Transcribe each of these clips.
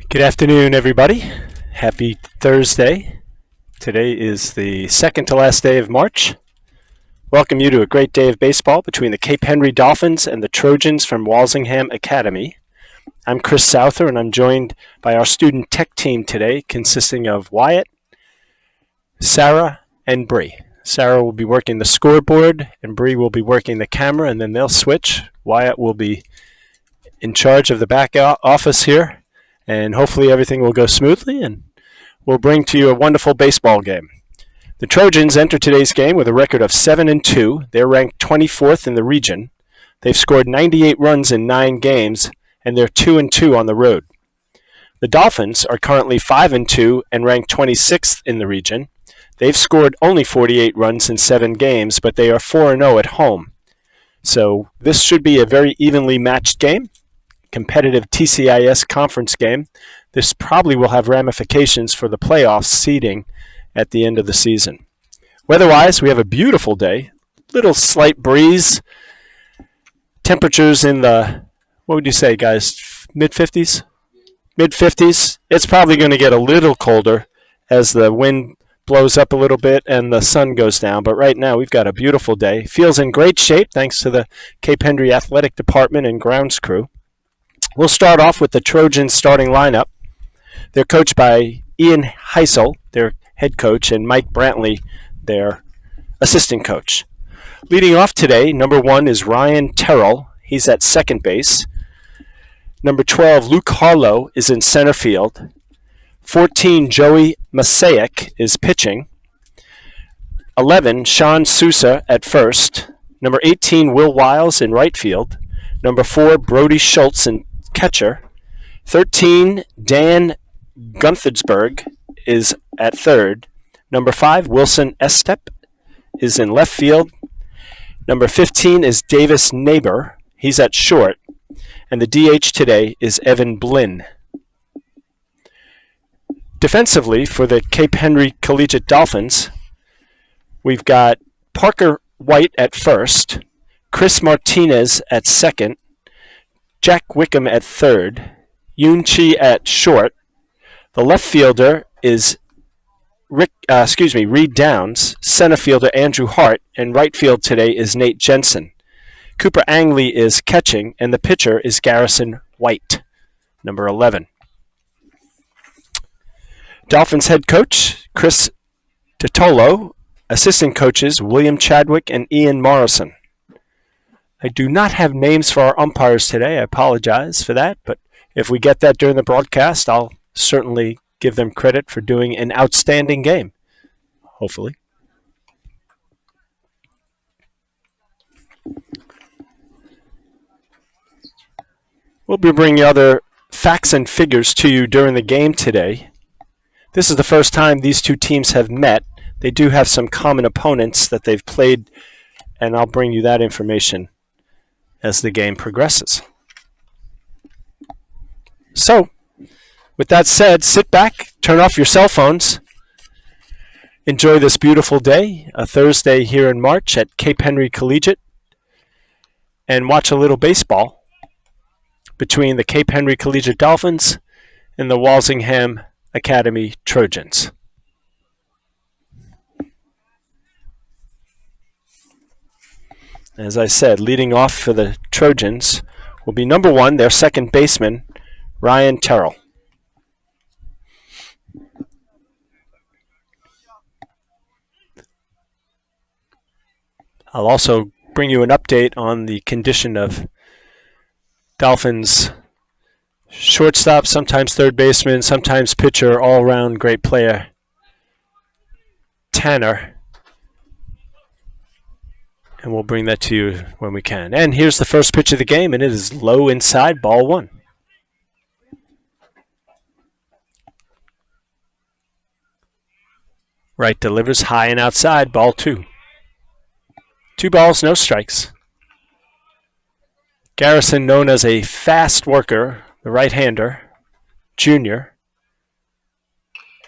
Good afternoon, everybody. Happy Thursday. Today is the second to last day of March. Welcome you to a great day of baseball between the Cape Henry Dolphins and the Trojans from Walsingham Academy. I'm Chris Souther, and I'm joined by our student tech team today, consisting of Wyatt, Sarah, and Bree. Sarah will be working the scoreboard, and Bree will be working the camera, and then they'll switch. Wyatt will be in charge of the back office here, and hopefully everything will go smoothly, and we'll bring to you a wonderful baseball game. The Trojans enter today's game with a record of 7-2. They're ranked 24th in the region. They've scored 98 runs in 9 games, and they're 2-2 on the road. The Dolphins are currently 5-2 and ranked 26th in the region. They've scored only 48 runs in 7 games, but they are 4-0 at home. So this should be a very evenly matched game, competitive TCIS conference game. This probably will have ramifications for the playoff seeding at the end of the season. Weather-wise, we have a beautiful day. Little slight breeze. Temperatures in the, what would you say, guys, mid-50s? Mid-50s. It's probably going to get a little colder as the wind blows up a little bit and the sun goes down. But right now, we've got a beautiful day. Feels in great shape thanks to the Cape Henry Athletic Department and grounds crew. We'll start off with the Trojans starting lineup. They're coached by Ian Heisel, their head coach, and Mike Brantley, their assistant coach. Leading off today, number 1 is Ryan Terrell. He's at second base. Number 12, Luke Harlow, is in center field. 14, Joey Masaic is pitching. 11, Sean Sousa at first. Number 18, Will Wiles in right field. Number 4, Brody Schultz in catcher. 13, Dan Gunthersberg is at third. Number 5, Wilson Estep is in left field. Number 15 is Davis Neighbor. He's at short. And the DH today is Evan Blinn. Defensively, for the Cape Henry Collegiate Dolphins, we've got Parker White at first, Chris Martinez at second, Jack Wickham at third, Yoon Chi at short. The left fielder is Reed Downs, center fielder Andrew Hart, and right field today is Nate Jensen. Cooper Angley is catching, and the pitcher is Garrison White, number 11. Dolphins head coach Chris Titolo, assistant coaches William Chadwick and Ian Morrison. I do not have names for our umpires today. I apologize for that, but if we get that during the broadcast, I'll certainly give them credit for doing an outstanding game, hopefully. We'll be bringing other facts and figures to you during the game today. This is the first time these two teams have met. They do have some common opponents that they've played, and I'll bring you that information as the game progresses. So, with that said, sit back, turn off your cell phones, enjoy this beautiful day, a Thursday here in March at Cape Henry Collegiate, and watch a little baseball between the Cape Henry Collegiate Dolphins and the Walsingham Academy Trojans. As I said, leading off for the Trojans will be number 1, their second baseman, Ryan Terrell. I'll also bring you an update on the condition of Dolphins shortstop, sometimes third baseman, sometimes pitcher, all-around great player, Tanner. And we'll bring that to you when we can. And here's the first pitch of the game, and it is low inside, ball 1. Right delivers high and outside, ball 2. 2 balls, no strikes. Garrison, known as a fast worker, the right-hander, junior.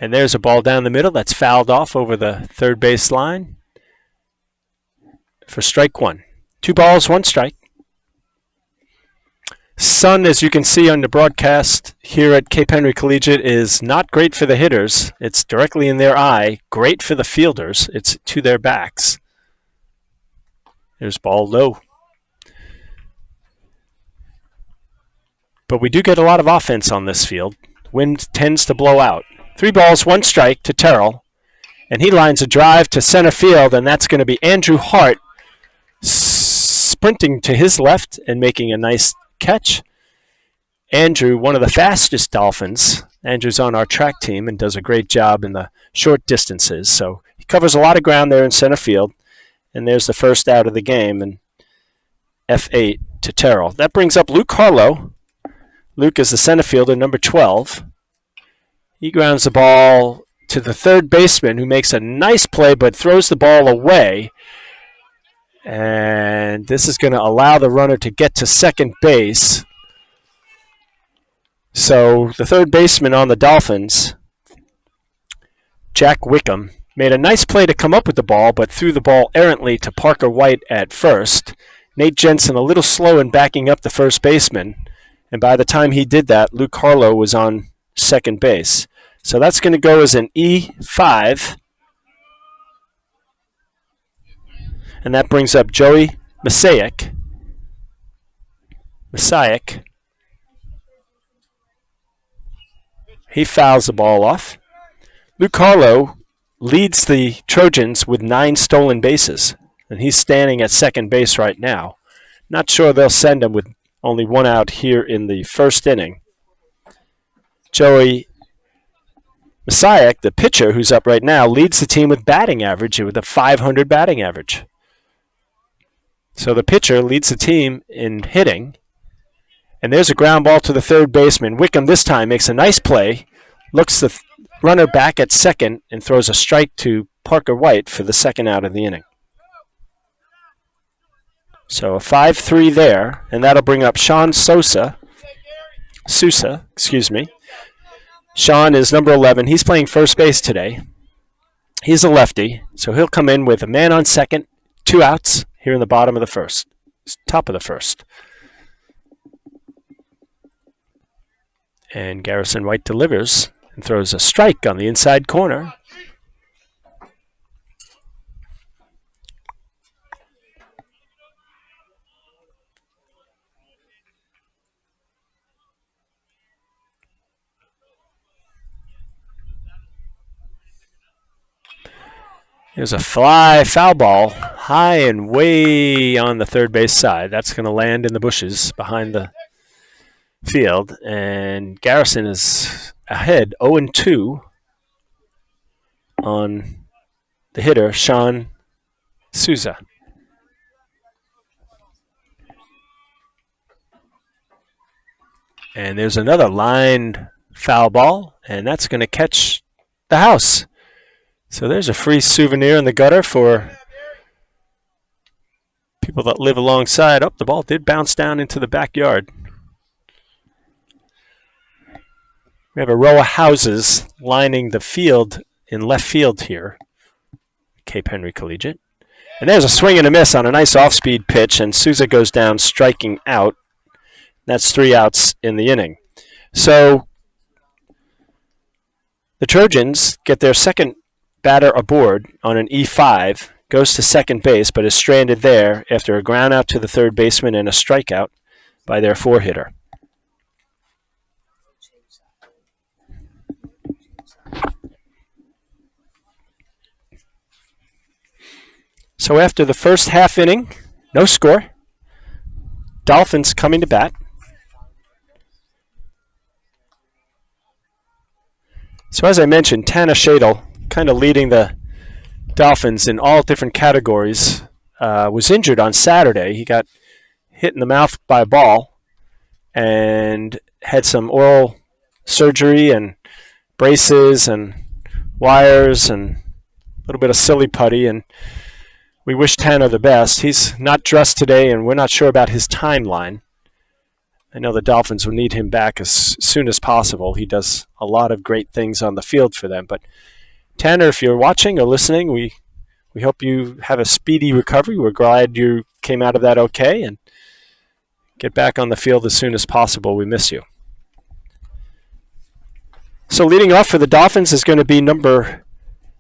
And there's a ball down the middle that's fouled off over the third base line for strike 1. 2 balls, 1 strike. Sun, as you can see on the broadcast here at Cape Henry Collegiate, is not great for the hitters. It's directly in their eye. Great for the fielders. It's to their backs. There's ball low. But we do get a lot of offense on this field. Wind tends to blow out. 3 balls, 1 strike to Terrell. And he lines a drive to center field, and that's going to be Andrew Hart sprinting to his left and making a nice catch. Andrew, one of the fastest Dolphins. Andrew's on our track team and does a great job in the short distances. So he covers a lot of ground there in center field. And there's the first out of the game, and F8 to Terrell. That brings up Luke Harlow. Luke is the center fielder, number 12. He grounds the ball to the third baseman, who makes a nice play but throws the ball away. And this is going to allow the runner to get to second base. So the third baseman on the Dolphins, Jack Wickham, made a nice play to come up with the ball, but threw the ball errantly to Parker White at first. Nate Jensen a little slow in backing up the first baseman. And by the time he did that, Luke Harlow was on second base. So that's going to go as an E5. And that brings up Joey Messiak. He fouls the ball off. Luke Harlow leads the Trojans with 9 stolen bases, and he's standing at second base right now. Not sure they'll send him with only 1 out here in the first inning. Joey Messiak, the pitcher who's up right now, leads the team with batting average, with a .500 batting average. So the pitcher leads the team in hitting. And there's a ground ball to the third baseman. Wickham this time makes a nice play, looks the runner back at second, and throws a strike to Parker White for the second out of the inning. So a 5-3 there, and that'll bring up Sean Sousa. Sean is number 11. He's playing first base today. He's a lefty, so he'll come in with a man on second, 2 outs here in the bottom of the first, top of the first. And Garrison White delivers and throws a strike on the inside corner. There's a fly foul ball high and way on the third base side. That's going to land in the bushes behind the field. And Garrison is ahead 0-2 on the hitter, Sean Sousa. And there's another lined foul ball, and that's going to catch the house. So there's a free souvenir in the gutter for people that live alongside. Oh, the ball did bounce down into the backyard. We have a row of houses lining the field in left field here, Cape Henry Collegiate. And there's a swing and a miss on a nice off-speed pitch, and Sousa goes down striking out. That's 3 outs in the inning. So the Trojans get their second batter aboard on an E5, goes to second base, but is stranded there after a ground out to the third baseman and a strikeout by their 4-hitter. So after the first half inning, no score. Dolphins coming to bat. So as I mentioned, Tanner Shadle, kind of leading the Dolphins in all different categories, was injured on Saturday. He got hit in the mouth by a ball and had some oral surgery and braces and wires and a little bit of silly putty, and we wish Tanner the best. He's not dressed today, and we're not sure about his timeline. I know the Dolphins will need him back as soon as possible. He does a lot of great things on the field for them. But Tanner, if you're watching or listening, we hope you have a speedy recovery. We're glad you came out of that okay and Get back on the field as soon as possible. We miss you. So leading off for the Dolphins is going to be number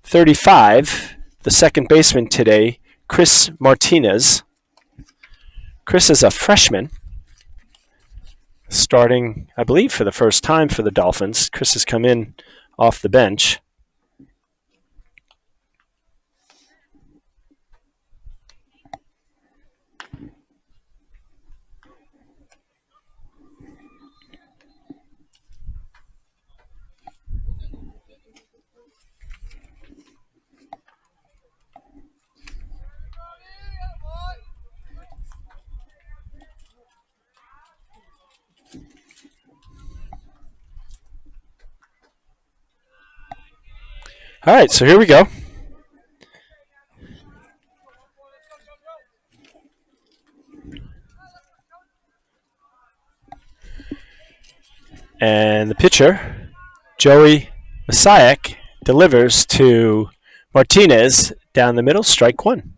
35, the second baseman today, Chris Martinez. Chris is a freshman, starting, I believe, for the first time for the Dolphins. Chris has come in off the bench. All right, so here we go. And the pitcher, Joey Messiak, delivers to Martinez down the middle, strike one.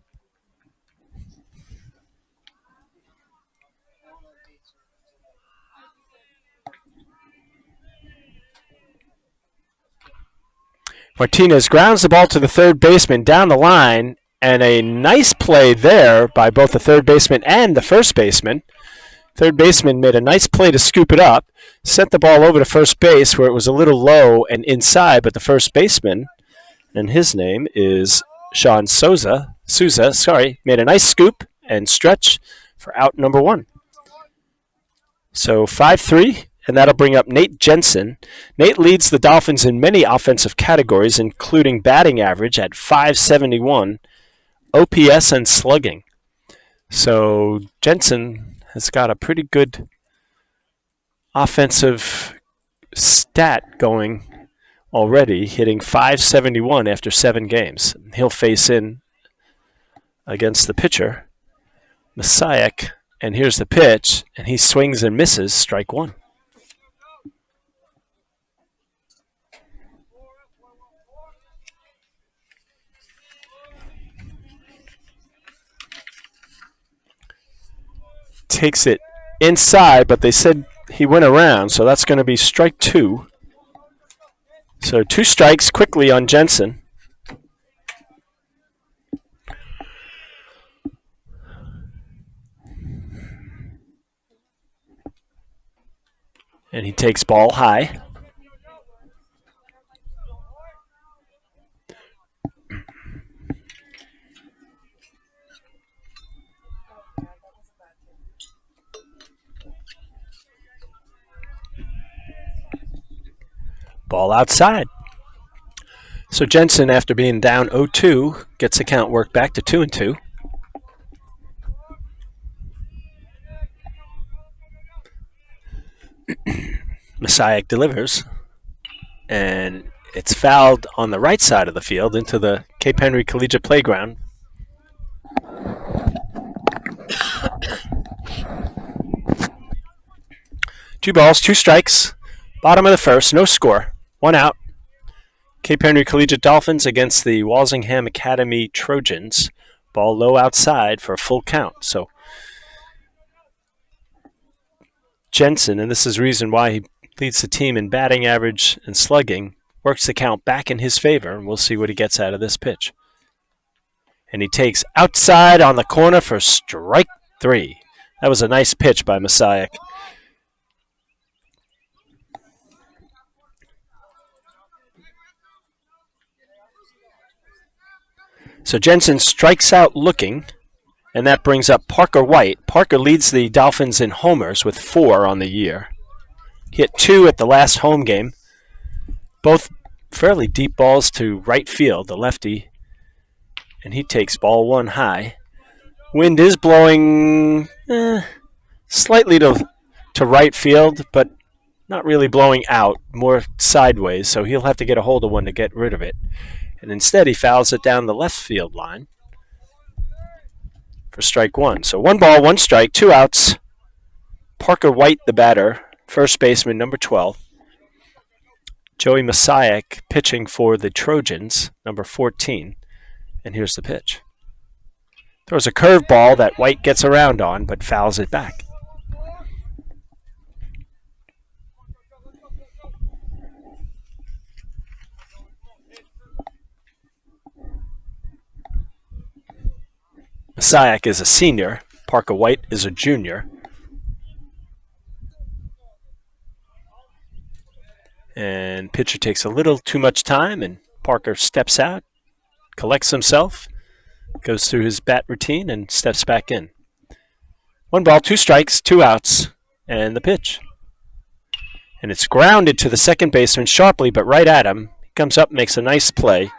Martinez grounds the ball to the third baseman down the line, and a nice play there by both the third baseman and the first baseman. Third baseman made a nice play to scoop it up, sent the ball over to first base where it was a little low and inside, but the first baseman, and his name is Sean Souza, made a nice scoop and stretch for out number one. So 5-3. And that'll bring up Nate Jensen. Nate leads the Dolphins in many offensive categories, including batting average at .571, OPS, and slugging. So Jensen has got a pretty good offensive stat going already, hitting .571 after 7 games. He'll face in against the pitcher, Messiak, and here's the pitch, and he swings and misses, strike one. Takes it inside, but they said he went around, so that's going to be strike two. So 2 strikes quickly on Jensen. And he takes ball high. Ball outside. So Jensen, after being down 0-2, gets the count worked back to 2-2. Messiak delivers, and it's fouled on the right side of the field into the Cape Henry Collegiate Playground. Two balls, 2 strikes. Bottom of the first, no score. 1 out. Cape Henry Collegiate Dolphins against the Walsingham Academy Trojans. Ball low outside for a full count. So Jensen, and this is the reason why he leads the team in batting average and slugging, works the count back in his favor, and we'll see what he gets out of this pitch. And he takes outside on the corner for strike 3. That was a nice pitch by Messiak. So Jensen strikes out looking, and that brings up Parker White. Parker leads the Dolphins in homers with 4 on the year. He hit 2 at the last home game, both fairly deep balls to right field, the lefty, and he takes ball 1 high. Wind is blowing slightly to right field, but not really blowing out, more sideways, so he'll have to get a hold of one to get rid of it. And instead, he fouls it down the left field line for strike 1. So 1 ball, 1 strike, 2 outs. Parker White, the batter, first baseman, number 12. Joey Messiak pitching for the Trojans, number 14. And here's the pitch. Throws a curveball that White gets around on, but fouls it back. Syack is a senior. Parker White is a junior. And pitcher takes a little too much time, and Parker steps out, collects himself, goes through his bat routine, and steps back in. 1 ball, 2 strikes, 2 outs, and the pitch. And it's grounded to the second baseman sharply, but right at him. He comes up, makes a nice play.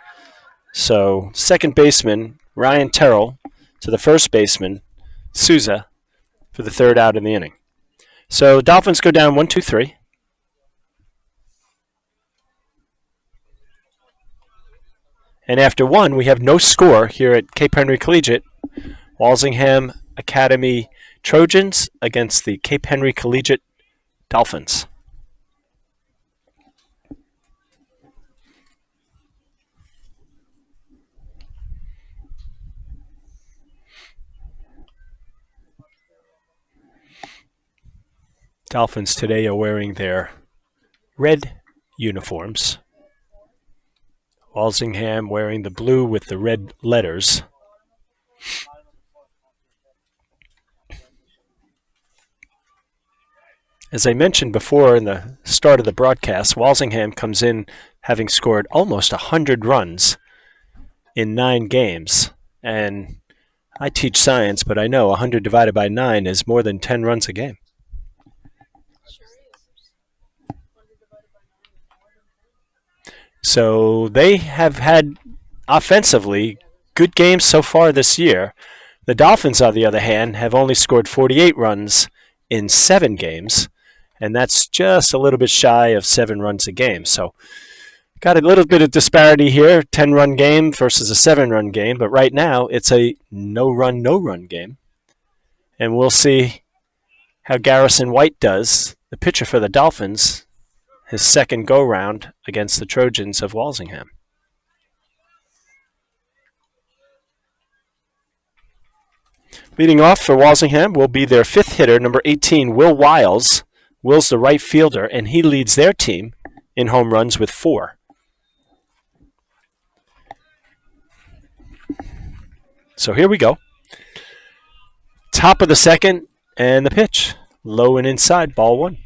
So second baseman, Ryan Terrell, to the first baseman, Souza, for the 3rd out in the inning. So Dolphins go down 1-2-3. And after 1, we have no score here at Cape Henry Collegiate. Walsingham Academy Trojans against the Cape Henry Collegiate Dolphins. Dolphins today are wearing their red uniforms. Walsingham wearing the blue with the red letters. As I mentioned before in the start of the broadcast, Walsingham comes in having scored almost 100 runs in 9 games. And I teach science, but I know 100 divided by 9 is more than 10 runs a game. So they have had offensively good games so far this year. The Dolphins, on the other hand, have only scored 48 runs in 7 games, and that's just a little bit shy of 7 runs a game. So got a little bit of disparity here, 10-run game versus a 7-run game, but right now it's a no-run game. And we'll see how Garrison White does, the pitcher for the Dolphins, his second go-round against the Trojans of Walsingham. Leading off for Walsingham will be their 5th hitter, number 18, Will Wiles. Will's the right fielder, and he leads their team in home runs with 4. So here we go. Top of the second, and the pitch. Low and inside, ball 1.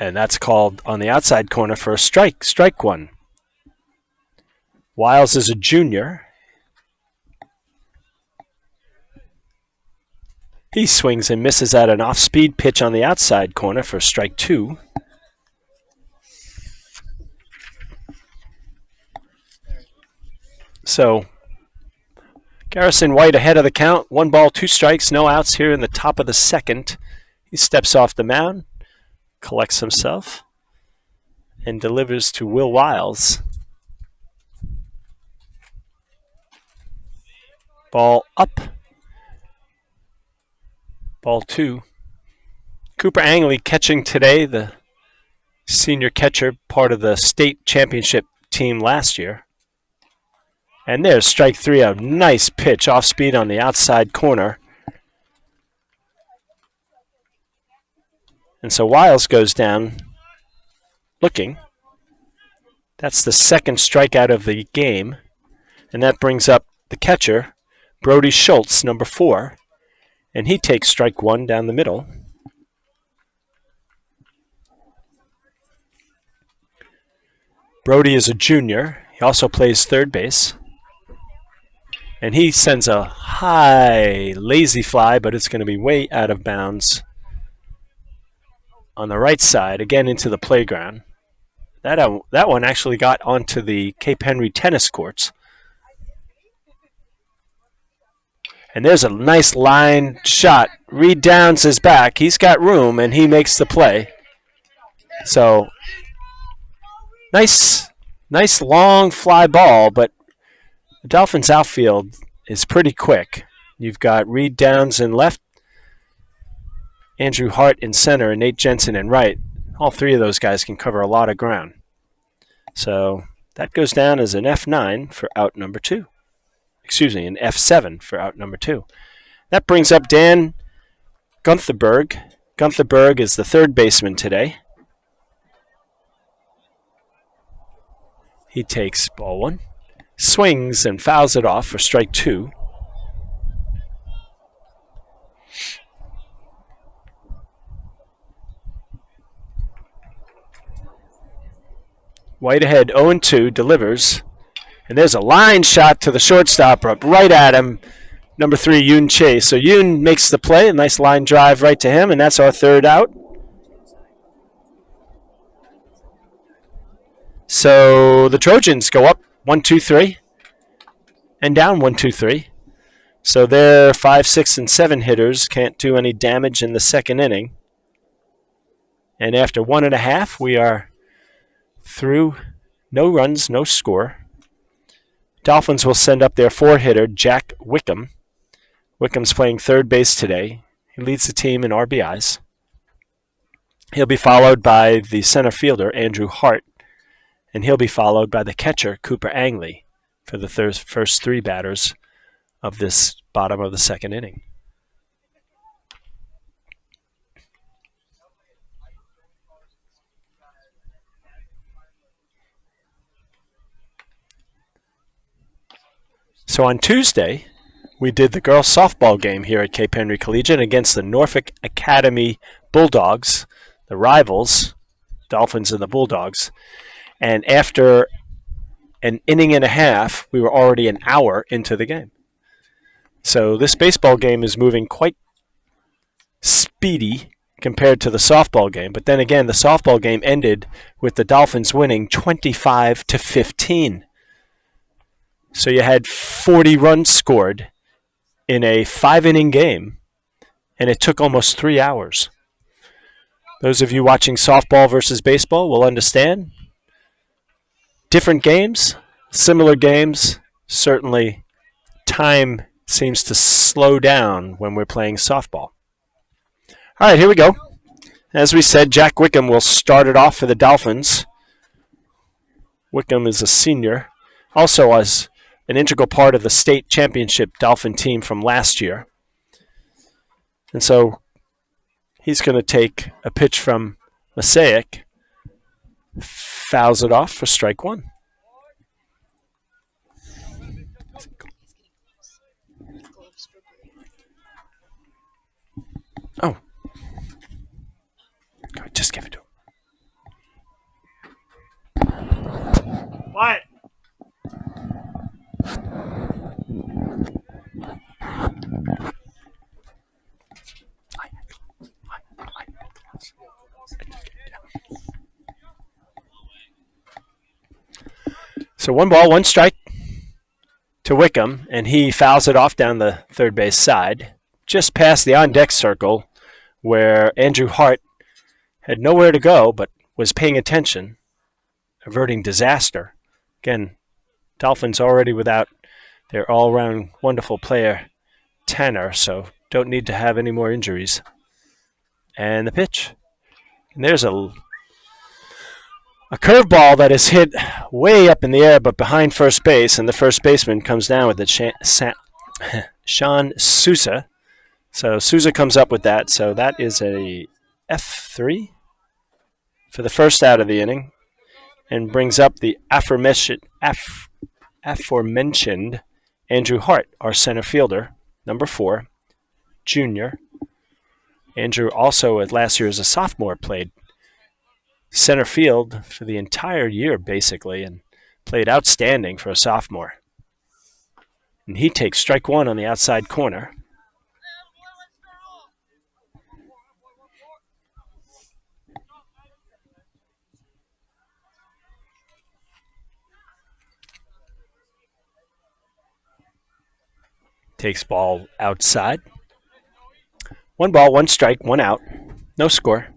And that's called on the outside corner for a strike. Strike 1. Wiles is a junior. He swings and misses at an off-speed pitch on the outside corner for strike 2. So Garrison White ahead of the count. 1 ball, 2 strikes, no outs here in the top of the second. He steps off the mound, collects himself, and delivers to Will Wiles. Ball up. Ball 2. Cooper Angley catching today, the senior catcher, part of the state championship team last year. And there's strike 3, a nice pitch off speed on the outside corner. And so Wiles goes down looking. That's the second strikeout of the game. And that brings up the catcher, Brody Schultz, number 4. And he takes strike 1 down the middle. Brody is a junior. He also plays third base. And he sends a high, lazy fly, but it's going to be way out of bounds on the right side, again into the playground. That one actually got onto the Cape Henry tennis courts. And there's a nice line shot. Reed Downs is back. He's got room, and he makes the play. So, nice long fly ball, but the Dolphins' outfield is pretty quick. You've got Reed Downs in left, Andrew Hart in center, and Nate Jensen in right. All 3 of those guys can cover a lot of ground. So that goes down as an F9 for out number 2. Excuse me, an F7 for out number 2. That brings up Dan Guntherberg, Gunther Berg is the third baseman today. He takes ball one, swings and fouls it off for strike two. White ahead 0-2, delivers. And there's a line shot to the shortstop, right at him. Number 3, Yoon Chase. So Yoon makes the play, a nice line drive right to him, and that's our third out. So the Trojans go up 1-2-3 and down 1-2-3. So their 5, 6, and 7 hitters can't do any damage in the second inning. And after 1.5, we are through, no runs, no score. Dolphins will send up their 4-hitter, Jack Wickham. Wickham's playing third base today. He leads the team in RBIs. He'll be followed by the center fielder, Andrew Hart, and he'll be followed by the catcher, Cooper Angley, for the first 3 batters of this bottom of the second inning. So on Tuesday, we did the girls' softball game here at Cape Henry Collegiate against the Norfolk Academy Bulldogs, the rivals, Dolphins and the Bulldogs. And after an inning and a half, we were already an hour into the game. So this baseball game is moving quite speedy compared to the softball game. But then again, the softball game ended with the Dolphins winning 25-15. So you had 40 runs scored in a 5-inning game, and it took almost 3 hours. Those of you watching softball versus baseball will understand. Different games, similar games. Certainly, time seems to slow down when we're playing softball. All right, here we go. As we said, Jack Wickham will start it off for the Dolphins. Wickham is a senior, also was an integral part of the state championship Dolphin team from last year. And so he's going to take a pitch from Masaic, fouls it off for strike one. Oh. Just give it to him. What? So 1 ball, 1 strike to Wickham, and he fouls it off down the third base side, just past the on-deck circle where Andrew Hart had nowhere to go but was paying attention, averting disaster. Again, Dolphins already without their all-around wonderful player, Tanner, so don't need to have any more injuries. And the pitch. And there's a curveball that is hit way up in the air but behind first base, and the first baseman comes down with it, Sean Sousa. So Sousa comes up with that, so that is a F3 for the first out of the inning, and brings up the aforementioned Andrew Hart, our center fielder, number 4, junior. Andrew also, at last year as a sophomore, played center field for the entire year, basically, and played outstanding for a sophomore. And he takes strike one on the outside corner. Takes ball outside. 1 ball, 1 strike, 1 out. No score.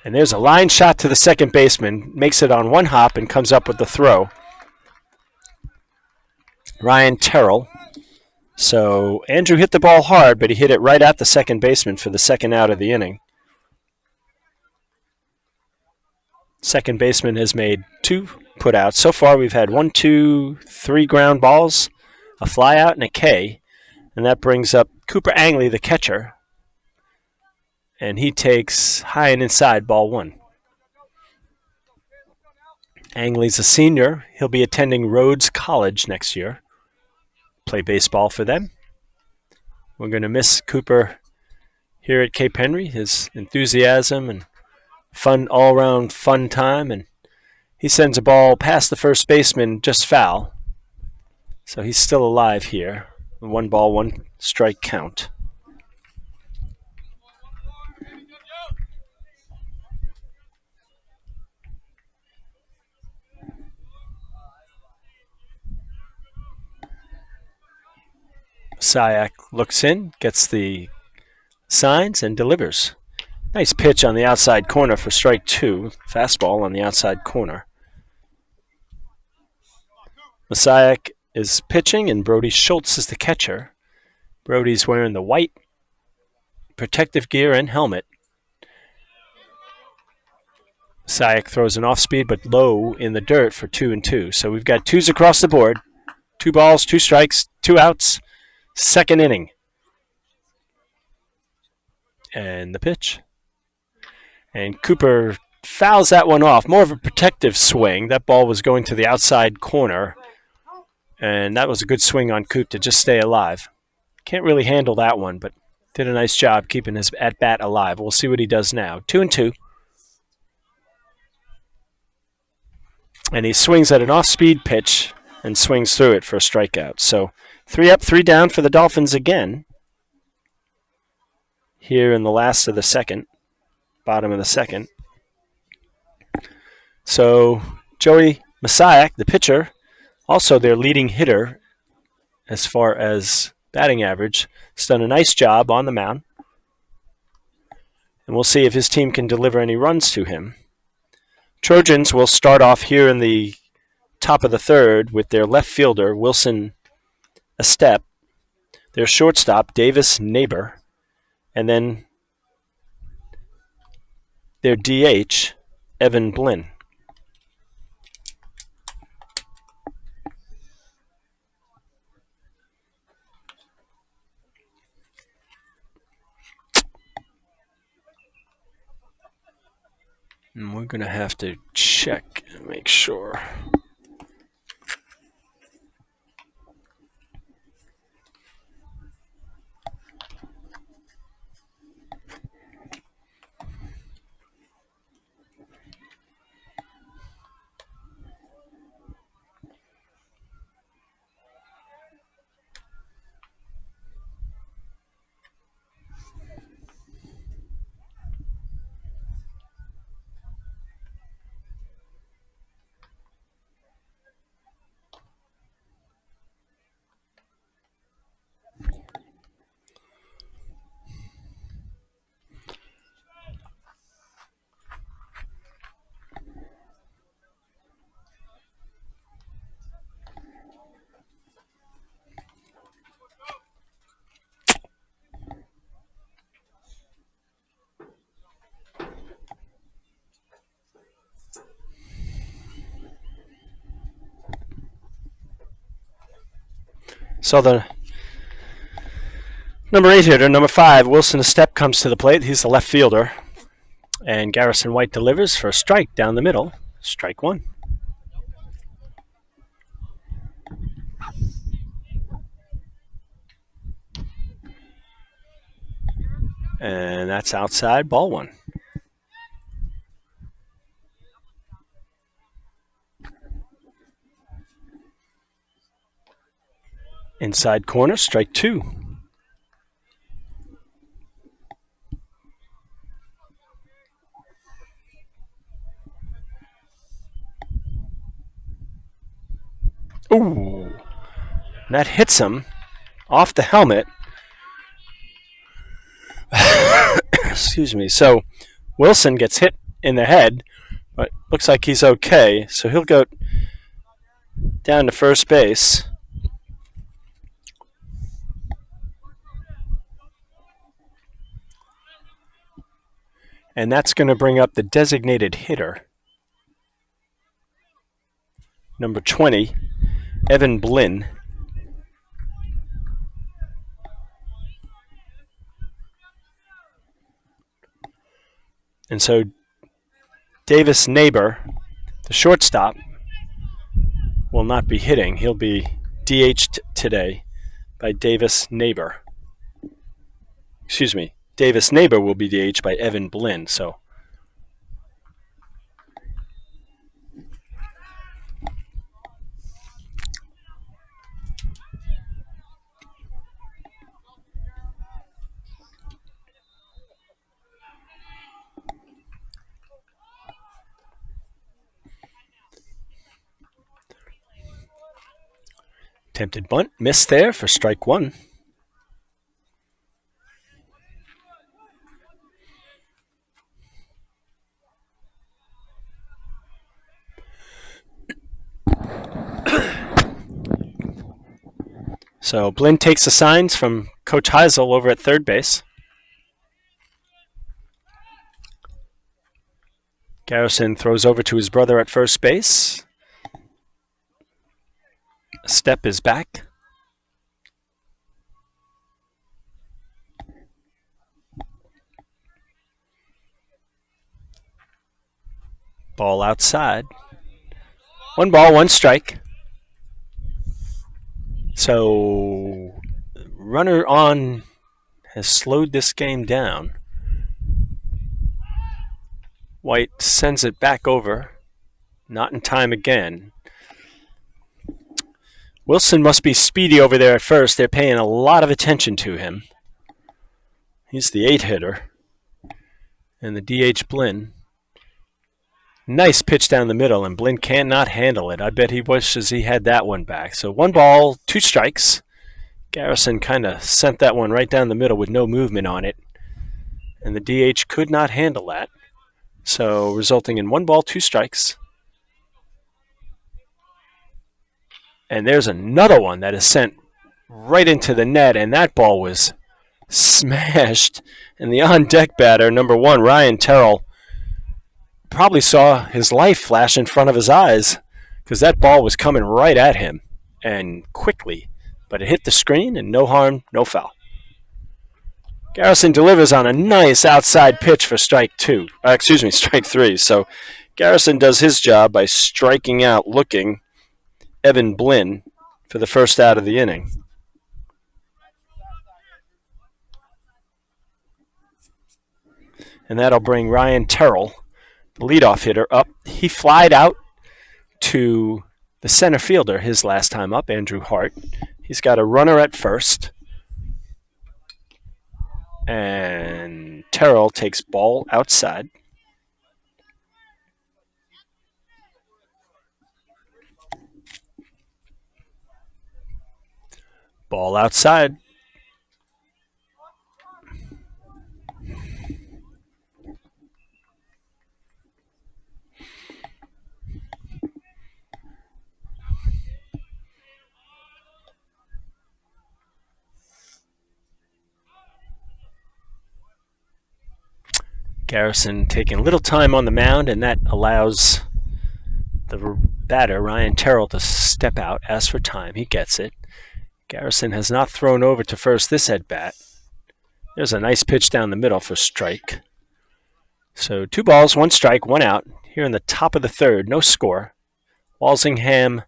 And there's a line shot to the second baseman. Makes it on 1 hop and comes up with the throw. Ryan Terrell. So Andrew hit the ball hard, but he hit it right at the second baseman for the second out of the inning. Second baseman has made 2 put out. So far, we've had 1, 2, 3 ground balls, a fly out, and a K. And that brings up Cooper Angley, the catcher. And he takes high and inside, ball 1. Angley's a senior. He'll be attending Rhodes College next year. Play baseball for them. We're going to miss Cooper here at Cape Henry, his enthusiasm and fun, all-around fun time. And he sends a ball past the first baseman, just foul. So he's still alive here. 1 ball, 1 strike count. Sayak looks in, gets the signs, and delivers. Nice pitch on the outside corner for strike 2. Fastball on the outside corner. Messiah is pitching, and Brody Schultz is the catcher. Brody's wearing the white protective gear and helmet. Messiah throws an off-speed, but low in the dirt for 2-2. So we've got 2s across the board. 2 balls, 2 strikes, 2 outs. Second inning. And the pitch. And Cooper fouls that one off. More of a protective swing. That ball was going to the outside corner. And that was a good swing on Coop to just stay alive. Can't really handle that one, but did a nice job keeping his at-bat alive. We'll see what he does now. 2-2. And he swings at an off-speed pitch and swings through it for a strikeout. So 3 up, 3 down for the Dolphins again. Here in the last of the second, bottom of the second. So Joey Messiah, the pitcher, also their leading hitter as far as batting average, has done a nice job on the mound. And we'll see if his team can deliver any runs to him. Trojans will start off here in the top of the third with their left fielder, Wilson Estep, their shortstop, Davis Neighbor, and then their DH, Evan Blinn. And we're going to have to check and make sure. So the number 8 hitter, number 5, Wilson Estep, comes to the plate. He's the left fielder. And Garrison White delivers for a strike down the middle. Strike 1. And that's outside, ball 1. Inside corner, strike 2. Ooh. That hits him off the helmet. Excuse me. So Wilson gets hit in the head, but looks like he's okay. So he'll go down to first base. And that's going to bring up the designated hitter, number 20, Evan Blinn. And so Davis Neighbor, the shortstop, will not be hitting. He'll be DH'd today by Davis Neighbor. Excuse me, Davis Neighbor will be DH'd by Evan Blinn. So attempted bunt, missed there for strike one. So Blinn takes the signs from Coach Heisel over at third base. Garrison throws over to his brother at first base. Step is back. Ball outside. 1 ball, 1 strike. So runner on has slowed this game down. White sends it back over. Not in time again. Wilson must be speedy over there at first. They're paying a lot of attention to him. He's the 8 hitter. And the DH Blinn. Nice pitch down the middle, and Blinn cannot handle it. I bet he wishes he had that one back. So 1 ball, 2 strikes. Garrison kind of sent that one right down the middle with no movement on it. And the DH could not handle that. So resulting in 1 ball, 2 strikes. And there's another one that is sent right into the net, and that ball was smashed. And the on-deck batter, number 1, Ryan Terrell, probably saw his life flash in front of his eyes because that ball was coming right at him and quickly. But it hit the screen, and no harm, no foul. Garrison delivers on a nice outside pitch for strike 3. So Garrison does his job by striking out looking Evan Blinn for the first out of the inning. And that'll bring Ryan Terrell, the leadoff hitter, up. He flied out to the center fielder his last time up, Andrew Hart. He's got a runner at first. And Terrell takes ball outside. Ball outside. Garrison taking a little time on the mound, and that allows the batter, Ryan Terrell, to step out, ask for time. He gets it. Garrison has not thrown over to first this at-bat. There's a nice pitch down the middle for strike. So 2 balls, 1 strike, 1 out. Here in the top of the third, no score. Walsingham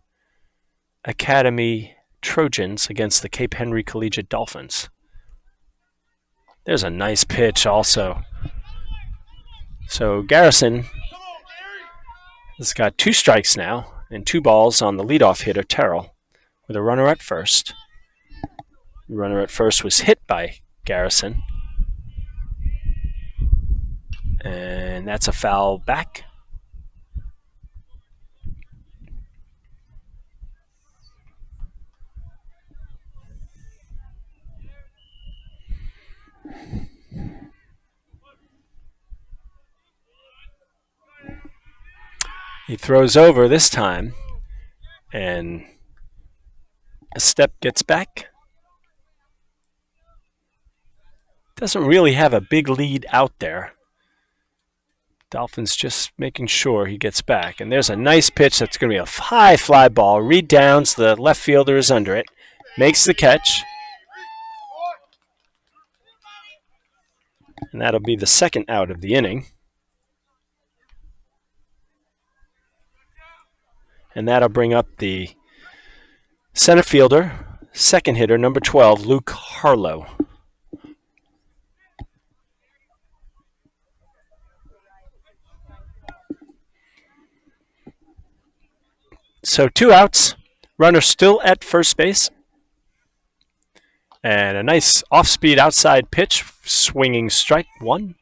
Academy Trojans against the Cape Henry Collegiate Dolphins. There's a nice pitch also. So Garrison has got 2 strikes now and 2 balls on the leadoff hitter, Terrell, with a runner at first. The runner at first was hit by Garrison. And that's a foul back. He throws over this time, and a step gets back. Doesn't really have a big lead out there. Dolphins just making sure he gets back. And there's a nice pitch that's going to be a high fly ball. Reed Downs, the left fielder, is under it. Makes the catch. And that'll be the second out of the inning. And that'll bring up the center fielder, second hitter, number 12, Luke Harlow. So 2 outs, runner still at first base. And a nice off-speed outside pitch, swinging strike 1.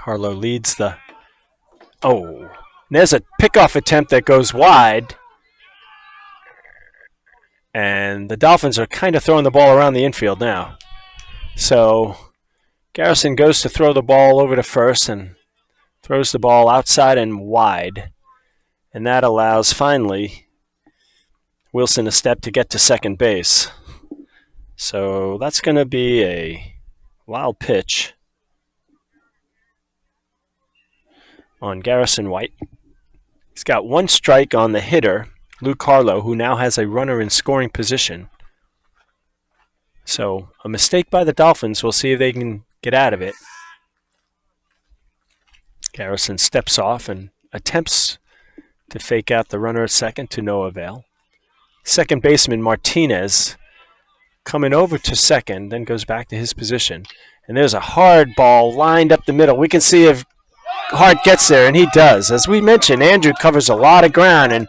Harlow leads the... Oh, there's a pickoff attempt that goes wide. And the Dolphins are kind of throwing the ball around the infield now. So Garrison goes to throw the ball over to first and throws the ball outside and wide. And that allows, finally, Wilson a step to get to second base. So that's going to be a wild pitch on Garrison White. He's got 1 strike on the hitter, Luke Harlow, who now has a runner in scoring position. So a mistake by the Dolphins. We'll see if they can get out of it. Garrison steps off and attempts to fake out the runner at second to no avail. Second baseman Martinez coming over to second, then goes back to his position. And there's a hard ball lined up the middle. We can see if Hart gets there, and he does. As we mentioned, Andrew covers a lot of ground, and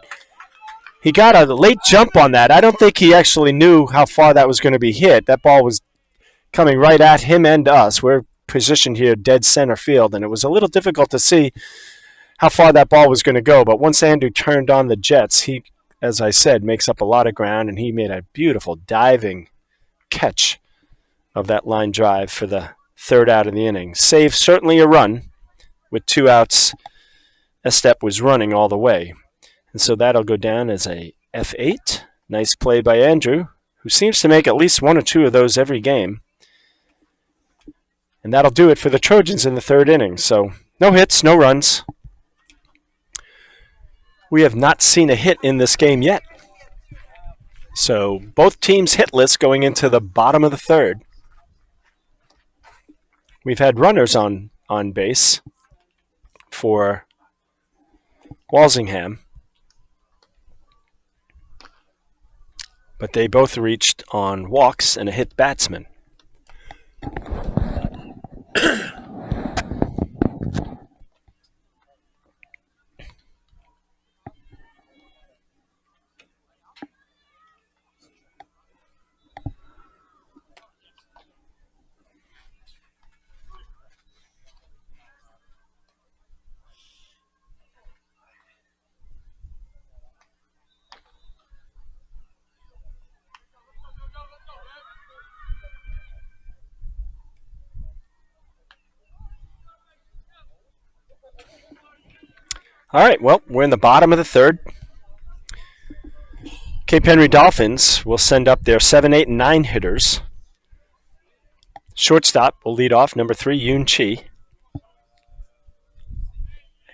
he got a late jump on that. I don't think he actually knew how far that was going to be hit. That ball was coming right at him and us. We're positioned here dead center field, and it was a little difficult to see how far that ball was going to go. But once Andrew turned on the jets, he, as I said, makes up a lot of ground, and he made a beautiful diving catch of that line drive for the third out of the inning. Save certainly a run. With 2 outs, Estep was running all the way. And so that'll go down as a F8. Nice play by Andrew, who seems to make at least 1 or 2 of those every game. And that'll do it for the Trojans in the third inning. So no hits, no runs. We have not seen a hit in this game yet. So both teams hitless going into the bottom of the third. We've had runners on base for Walsingham, but they both reached on walks and a hit batsman. All right, well, we're in the bottom of the third. Cape Henry Dolphins will send up their 7, 8, and 9 hitters. Shortstop will lead off, number 3, Yoon Chi.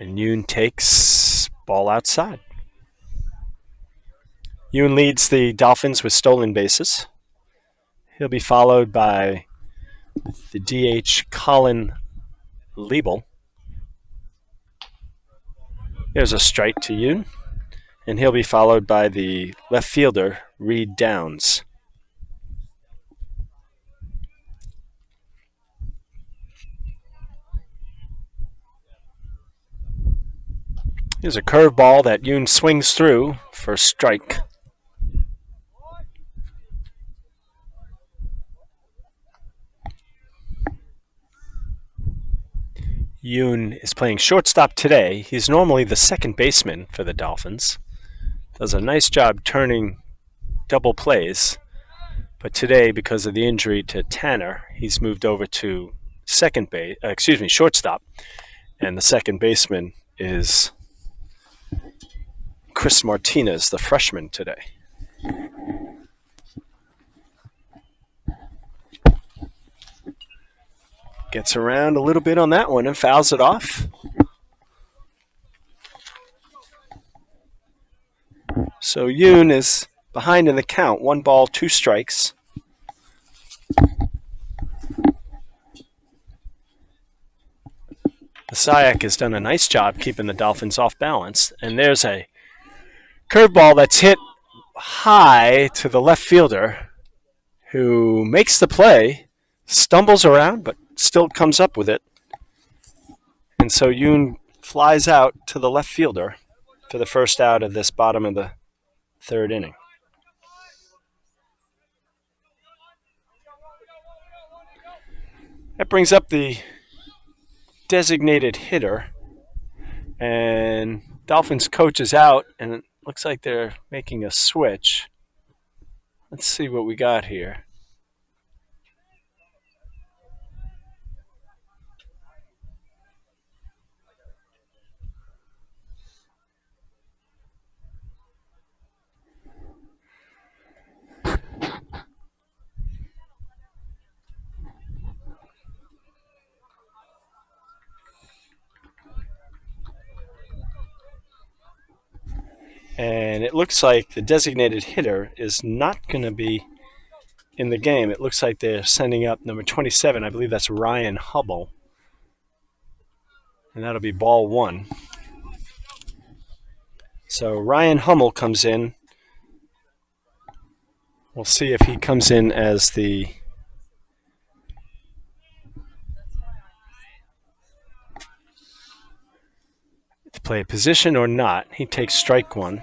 And Yoon takes ball outside. Yoon leads the Dolphins with stolen bases. He'll be followed by the DH Colin Liebel. There's a strike to Yoon, and he'll be followed by the left fielder, Reed Downs. Here's a curveball that Yoon swings through for a strike. Yoon is playing shortstop today. He's normally the second baseman for the Dolphins. Does a nice job turning double plays. But today, because of the injury to Tanner, he's moved over to shortstop. And the second baseman is Chris Martinez, the freshman today. Gets around a little bit on that one and fouls it off. So Yoon is behind in the count. 1 ball, 2 strikes. Masayak has done a nice job keeping the Dolphins off balance. And there's a curveball that's hit high to the left fielder, who makes the play, stumbles around, but still comes up with it. And so Yoon flies out to the left fielder for the first out of this bottom of the 3rd inning. That brings up the designated hitter, and Dolphins coach is out, and it looks like they're making a switch. Let's see what we got here. And it looks like the designated hitter is not going to be in the game. It looks like they're sending up number 27. I believe that's Ryan Hubbell. And that'll be ball 1. So Ryan Hummel comes in. We'll see if he comes in as the to play a position or not. He takes strike 1.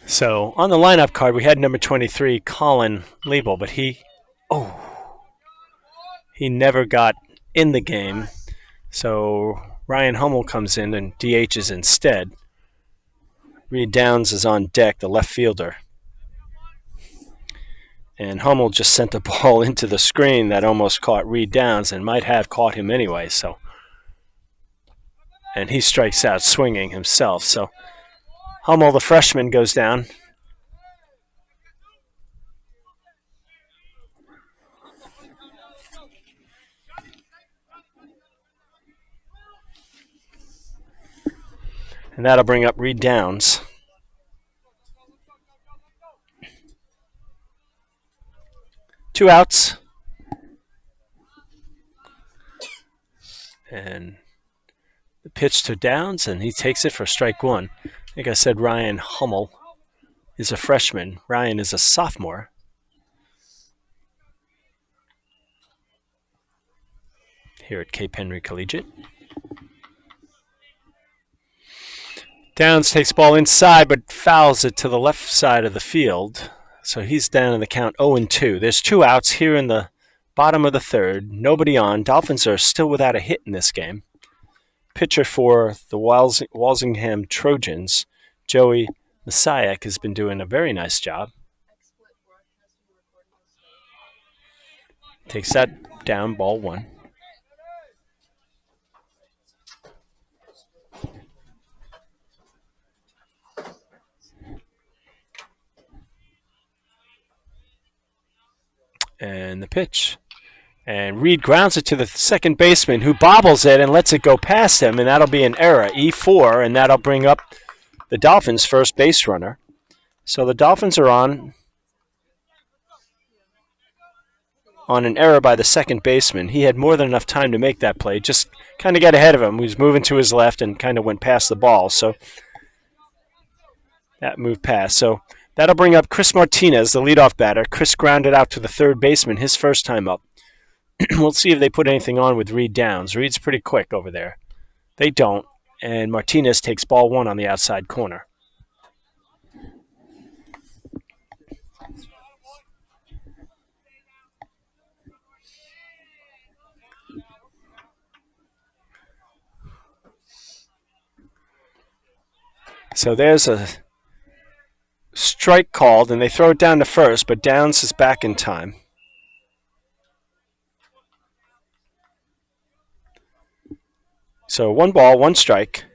So on the lineup card, we had number 23, Colin Liebel, but he never got in the game. So Ryan Hummel comes in and DHs instead. Reed Downs is on deck, the left fielder. And Hummel just sent the ball into the screen that almost caught Reed Downs and might have caught him anyway. So, and he strikes out swinging himself. So Hummel, the freshman, goes down. And that'll bring up Reed Downs. Two outs. And the pitch to Downs, and he takes it for strike 1. I think I said Ryan Hummel is a freshman. Ryan is a sophomore. Here at Cape Henry Collegiate. Downs takes ball inside, but fouls it to the left side of the field. So he's down in the count 0-2. There's 2 outs here in the bottom of the 3rd. Nobody on. Dolphins are still without a hit in this game. Pitcher for the Walsingham Trojans, Joey Masayak, has been doing a very nice job. Takes that down, ball 1. And the pitch. And Reed grounds it to the second baseman, who bobbles it and lets it go past him, and that'll be an error, E4, and that'll bring up the Dolphins' first base runner. So the Dolphins are on an error by the second baseman. He had more than enough time to make that play, just kind of got ahead of him. He was moving to his left and kind of went past the ball, so that moved past. So that'll bring up Chris Martinez, the leadoff batter. Chris grounded out to the third baseman his first time up. We'll see if they put anything on with Reed Downs. Reed's pretty quick over there. They don't, and Martinez takes ball 1 on the outside corner. So there's a strike called, and they throw it down to first, but Downs is back in time. So 1 ball, 1 strike.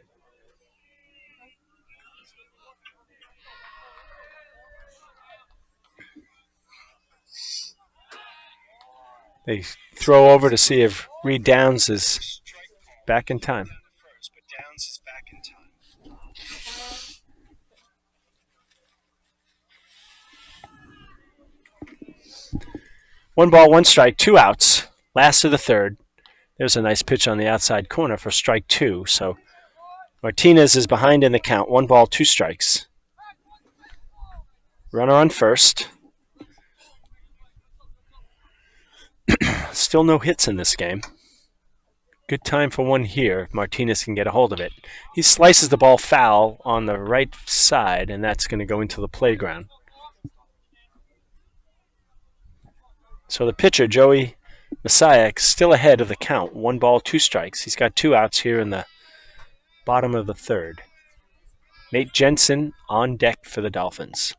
They throw over to see if Reed Downs is back in time. 1 ball, 1 strike, 2 outs. Last of the third. There's a nice pitch on the outside corner for strike 2. So Martinez is behind in the count. 1 ball, 2 strikes. Runner on first. Still no hits in this game. Good time for one here if Martinez can get a hold of it. He slices the ball foul on the right side, and that's going to go into the playground. So the pitcher, Joey Messiah, still ahead of the count. 1 ball, 2 strikes. He's got 2 outs here in the bottom of the third. Nate Jensen on deck for the Dolphins.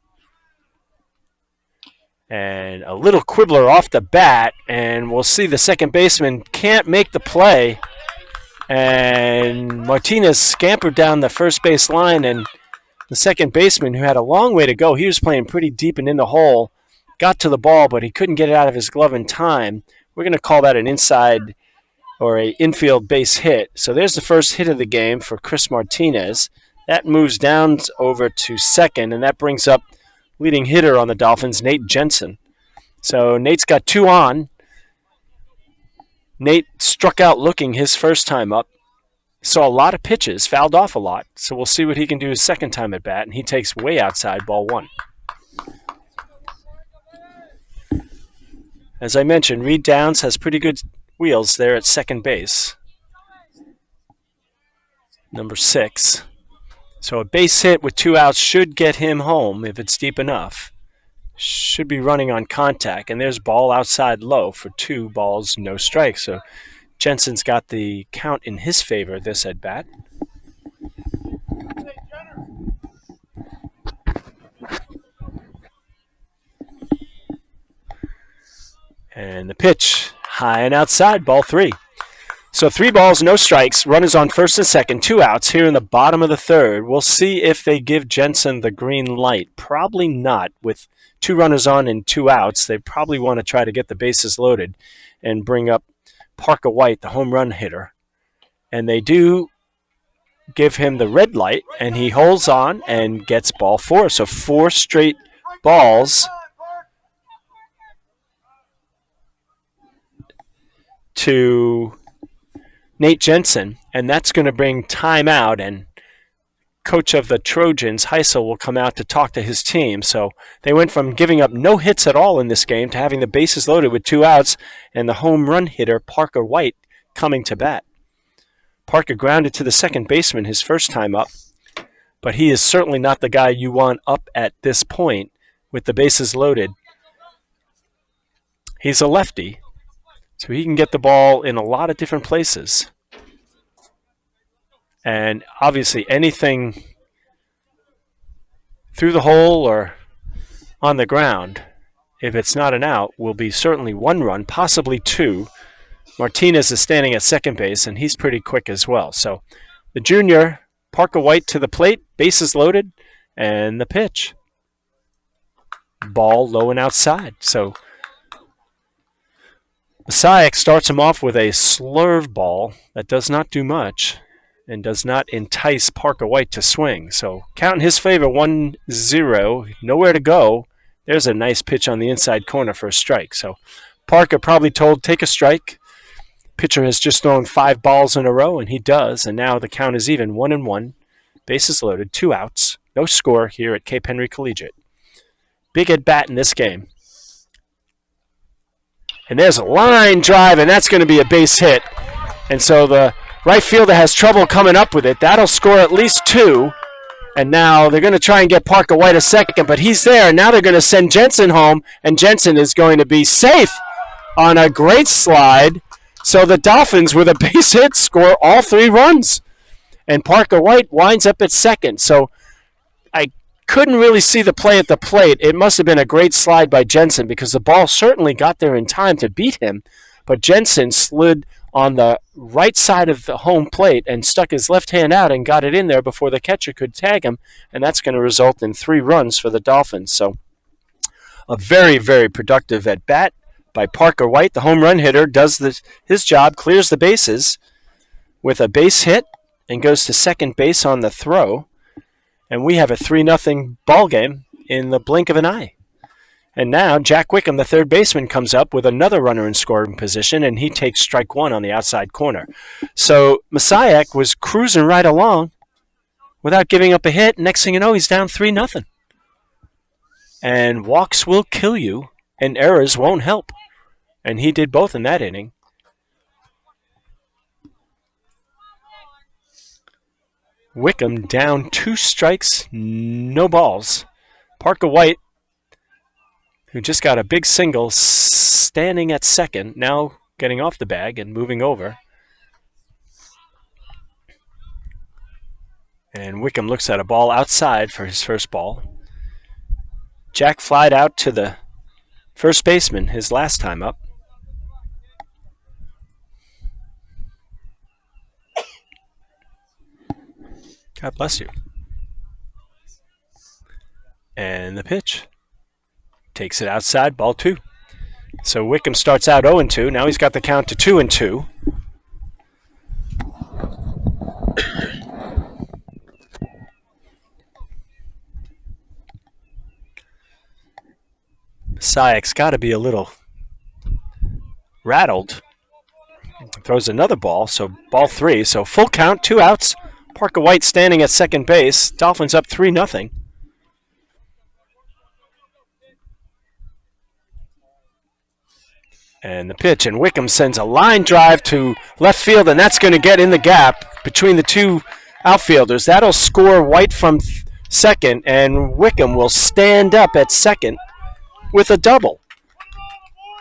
And a little quibbler off the bat, and we'll see the second baseman can't make the play. And Martinez scampered down the first base line, and the second baseman, who had a long way to go, he was playing pretty deep and in the hole, got to the ball, but he couldn't get it out of his glove in time. We're going to call that an inside or an infield base hit. So there's the first hit of the game for Chris Martinez. That moves down over to second, and that brings up leading hitter on the Dolphins, Nate Jensen. So Nate's got 2 on. Nate struck out looking his first time up. Saw a lot of pitches, fouled off a lot. So we'll see what he can do his second time at bat, and he takes way outside, ball 1. As I mentioned, Reed Downs has pretty good wheels there at second base. Number 6. So a base hit with 2 outs should get him home if it's deep enough. Should be running on contact. And there's ball outside low for 2 balls, no strikes. So Jensen's got the count in his favor this at bat. And the pitch, high and outside, ball 3. So 3 balls, no strikes, runners on first and second, 2 outs here in the bottom of the third. We'll see if they give Jensen the green light. Probably not. With 2 runners on and 2 outs, they probably want to try to get the bases loaded and bring up Parker White, the home run hitter. And they do give him the red light, and he holds on and gets ball 4. So 4 straight balls to Nate Jensen, and that's going to bring time out, and coach of the Trojans, Heisel, will come out to talk to his team. So they went from giving up no hits at all in this game to having the bases loaded with 2 outs and the home run hitter, Parker White, coming to bat. Parker grounded to the second baseman his first time up, but he is certainly not the guy you want up at this point with the bases loaded. He's a lefty, so he can get the ball in a lot of different places. And obviously anything through the hole or on the ground, if it's not an out, will be certainly 1 run, possibly 2. Martinez is standing at second base, and he's pretty quick as well. So the junior, Parker White to the plate, bases loaded, and the pitch. Ball low and outside. So Messiah starts him off with a slurve ball that does not do much and does not entice Parker White to swing. So count in his favor, 1-0, nowhere to go. There's a nice pitch on the inside corner for a strike. So Parker probably told, take a strike. Pitcher has just thrown 5 balls in a row, and he does. And now the count is even, 1-1. Bases loaded, 2 outs. No score here at Cape Henry Collegiate. Big at bat in this game. And there's a line drive, and that's going to be a base hit. And so the right fielder has trouble coming up with it. That'll score at least 2. And now they're going to try and get Parker White a second, but he's there. Now they're going to send Jensen home, and Jensen is going to be safe on a great slide. So the Dolphins, with a base hit, score all 3 runs. And Parker White winds up at second. So I couldn't really see the play at the plate. It must have been a great slide by Jensen because the ball certainly got there in time to beat him. But Jensen slid on the right side of the home plate and stuck his left hand out and got it in there before the catcher could tag him. And that's going to result in 3 runs for the Dolphins. So a very, very productive at bat by Parker White, the home run hitter, does his job, clears the bases with a base hit, and goes to second base on the throw. And we have a 3-0 ball game in the blink of an eye. And now Jack Wickham, the third baseman, comes up with another runner in scoring position, and he takes strike one on the outside corner. So Messiah was cruising right along without giving up a hit. Next thing you know, he's down 3-0. And walks will kill you, and errors won't help. And he did both in that inning. Wickham down 2 strikes, no balls. Parker White, who just got a big single, standing at second, now getting off the bag and moving over. And Wickham looks at a ball outside for his first ball. Jack flied out to the first baseman his last time up. God bless you. And the pitch. Takes it outside, ball 2. So Wickham starts out 0-2. Now he's got the count to 2-2. Sayek's got to be a little rattled. Throws another ball, so ball 3. So full count, 2 outs. Parker White standing at second base. Dolphins up 3-0. And the pitch, and Wickham sends a line drive to left field, and that's going to get in the gap between the 2 outfielders. That'll score White from second, and Wickham will stand up at second with a double.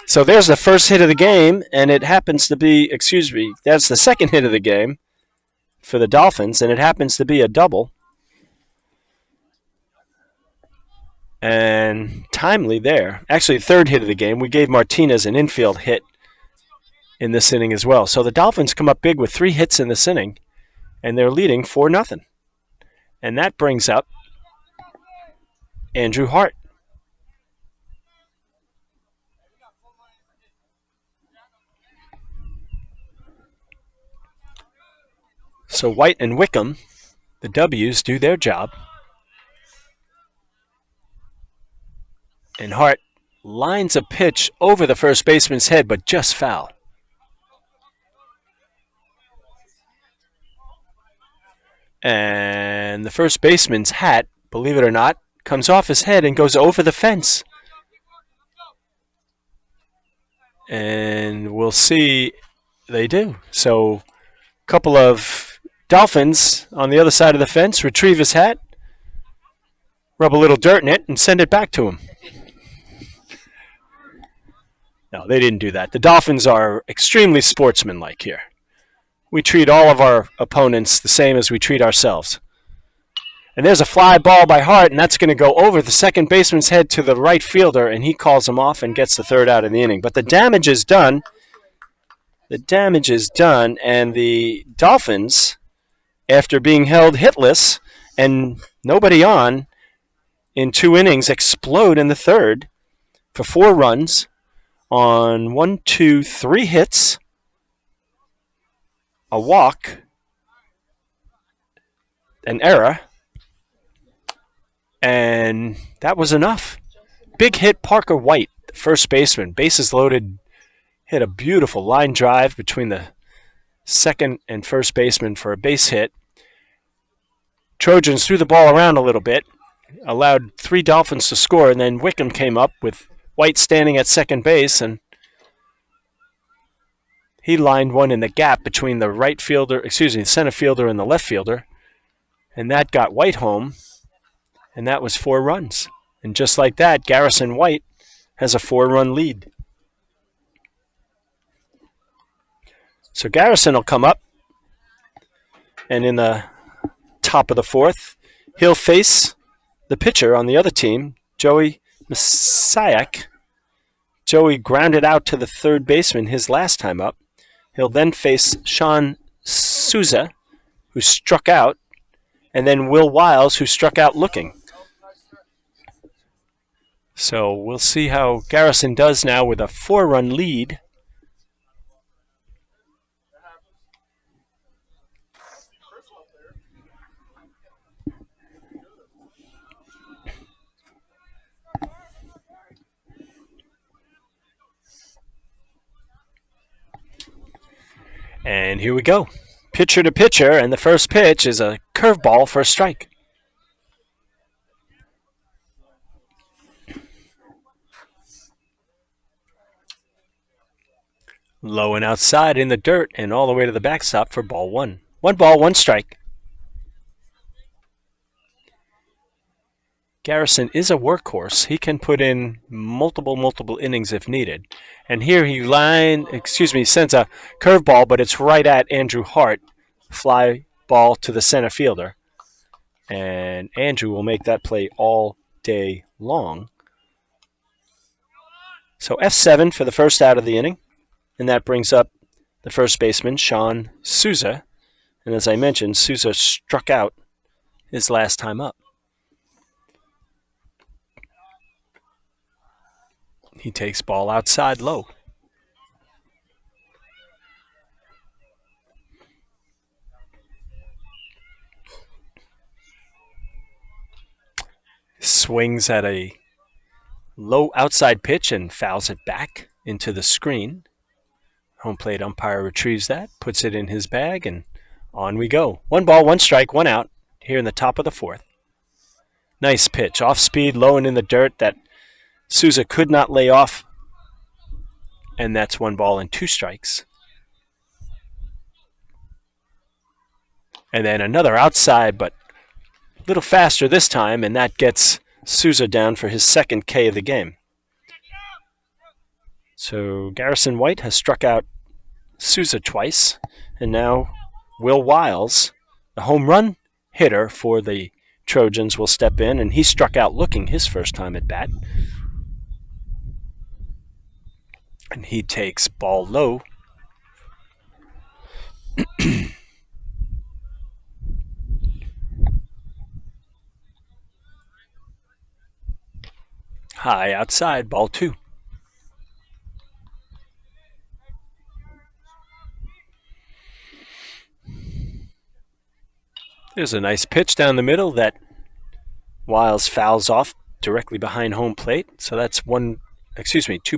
So there's the first hit of the game, and it happens to be, that's the second hit of the game for the Dolphins, and it happens to be a double. And timely there. Actually, third hit of the game. We gave Martinez an infield hit in this inning as well. So the Dolphins come up big with 3 hits in this inning, and they're leading 4-0. And that brings up Andrew Hart. So White and Wickham, the W's, do their job. And Hart lines a pitch over the first baseman's head, but just foul. And the first baseman's hat, believe it or not, comes off his head and goes over the fence. And we'll see they do. So a couple of Dolphins on the other side of the fence retrieve his hat, rub a little dirt in it, and send it back to him. No, they didn't do that. The Dolphins are extremely sportsmanlike here. We treat all of our opponents the same as we treat ourselves. And there's a fly ball by Hart, and that's going to go over the second baseman's head to the right fielder, and he calls him off and gets the third out of the inning. But the damage is done. The damage is done, and the Dolphins, after being held hitless and nobody on in 2 innings, explode in the third for 4 runs on 3 hits, a walk, an error, and that was enough. Big hit Parker White, the first baseman, bases loaded, hit a beautiful line drive between the second and first baseman for a base hit. Trojans threw the ball around a little bit, allowed 3 Dolphins to score, and then Wickham came up with White standing at second base, and he lined one in the gap between the center fielder and the left fielder, and that got White home, and that was 4 runs. And just like that, Garrison White has a 4-run lead. So Garrison will come up, and in the top of the 4th, he'll face the pitcher on the other team, Joey Messiah. Joey grounded out to the third baseman his last time up. He'll then face Sean Souza, who struck out, and then Will Wiles, who struck out looking. So we'll see how Garrison does now with a 4-run lead. And here we go. Pitcher to pitcher, and the first pitch is a curveball for a strike. Low and outside in the dirt and all the way to the backstop for ball one. 1 ball, 1 strike. Garrison is a workhorse. He can put in multiple innings if needed. And here he sends a curveball, but it's right at Andrew Hart. Fly ball to the center fielder. And Andrew will make that play all day long. So F7 for the first out of the inning. And that brings up the first baseman, Sean Souza. And as I mentioned, Souza struck out his last time up. He takes ball outside low. Swings at a low outside pitch and fouls it back into the screen. Home plate umpire retrieves that, puts it in his bag, and on we go. 1 ball, 1 strike, 1 out here in the top of the 4th. Nice pitch, off speed, low and in the dirt that Souza could not lay off. And that's 1 ball and 2 strikes. And then another outside, but a little faster this time, and that gets Souza down for his second K of the game. So Garrison White has struck out Souza twice, and now Will Wiles, the home run hitter for the Trojans, will step in, and he struck out looking his first time at bat. And he takes ball low. High outside, ball 2. There's a nice pitch down the middle that Wiles fouls off directly behind home plate. So that's 2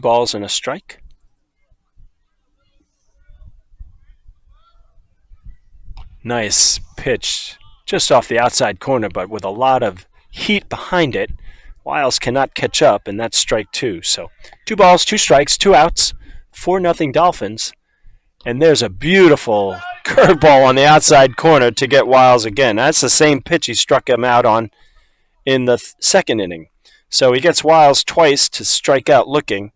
balls and a strike. Nice pitch just off the outside corner, but with a lot of heat behind it. Wiles cannot catch up, and that's strike 2. So 2 balls, 2 strikes, 2 outs, 4-0 Dolphins. And there's a beautiful curveball on the outside corner to get Wiles again. That's the same pitch he struck him out on in the second inning. So he gets Wiles twice to strike out looking.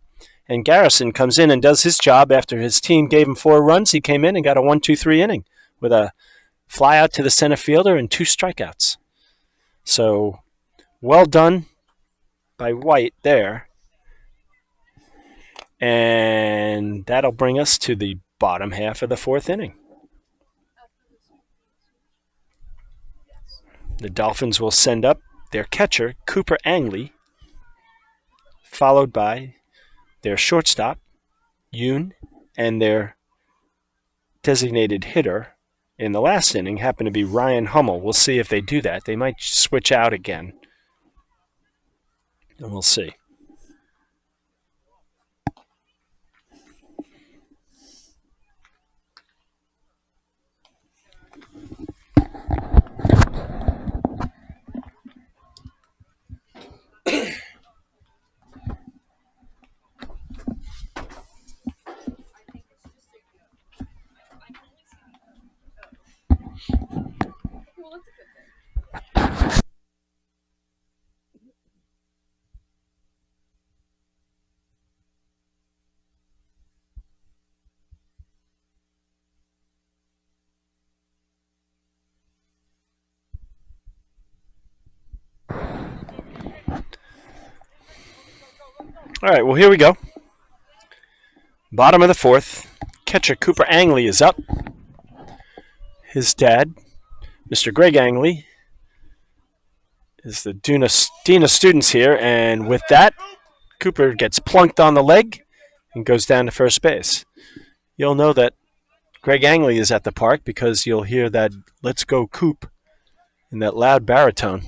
And Garrison comes in and does his job after his team gave him 4 runs. He came in and got a 1-2-3 inning with a fly out to the center fielder and 2 strikeouts. So well done by White there. And that'll bring us to the bottom half of the 4th inning. The Dolphins will send up their catcher, Cooper Angley, followed by their shortstop, Yoon, and their designated hitter in the last inning happened to be Ryan Hummel. We'll see if they do that. They might switch out again. And we'll see. All right, well, here we go. Bottom of the 4th. Catcher Cooper Angley is up. His dad, Mr. Greg Angley, is the Dean of Students here, and with that, Cooper gets plunked on the leg and goes down to first base. You'll know that Greg Angley is at the park because you'll hear that "Let's Go Coop" in that loud baritone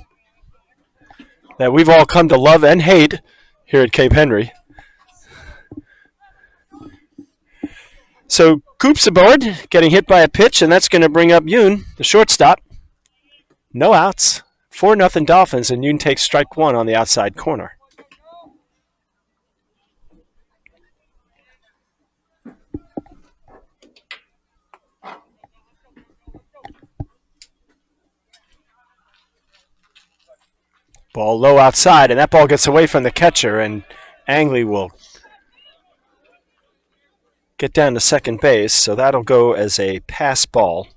that we've all come to love and hate here at Cape Henry. So Coop's aboard, getting hit by a pitch, and that's going to bring up Yoon, the shortstop. No outs, 4-0 Dolphins, and Yoon takes strike one on the outside corner. Ball low outside, and that ball gets away from the catcher, and Angley will get down to second base, so that'll go as a pass ball.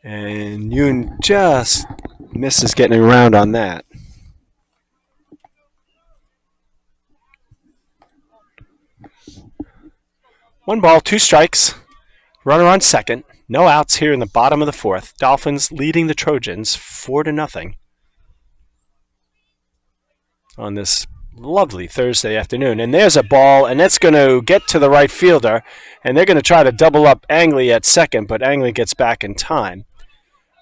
And Yoon just misses getting around on that. One ball, two strikes. Runner on second. No outs here in the bottom of the fourth. Dolphins leading the Trojans 4-0 on this lovely Thursday afternoon. And there's a ball, and that's going to get to the right fielder, and they're going to try to double up Angley at second, but Angley gets back in time.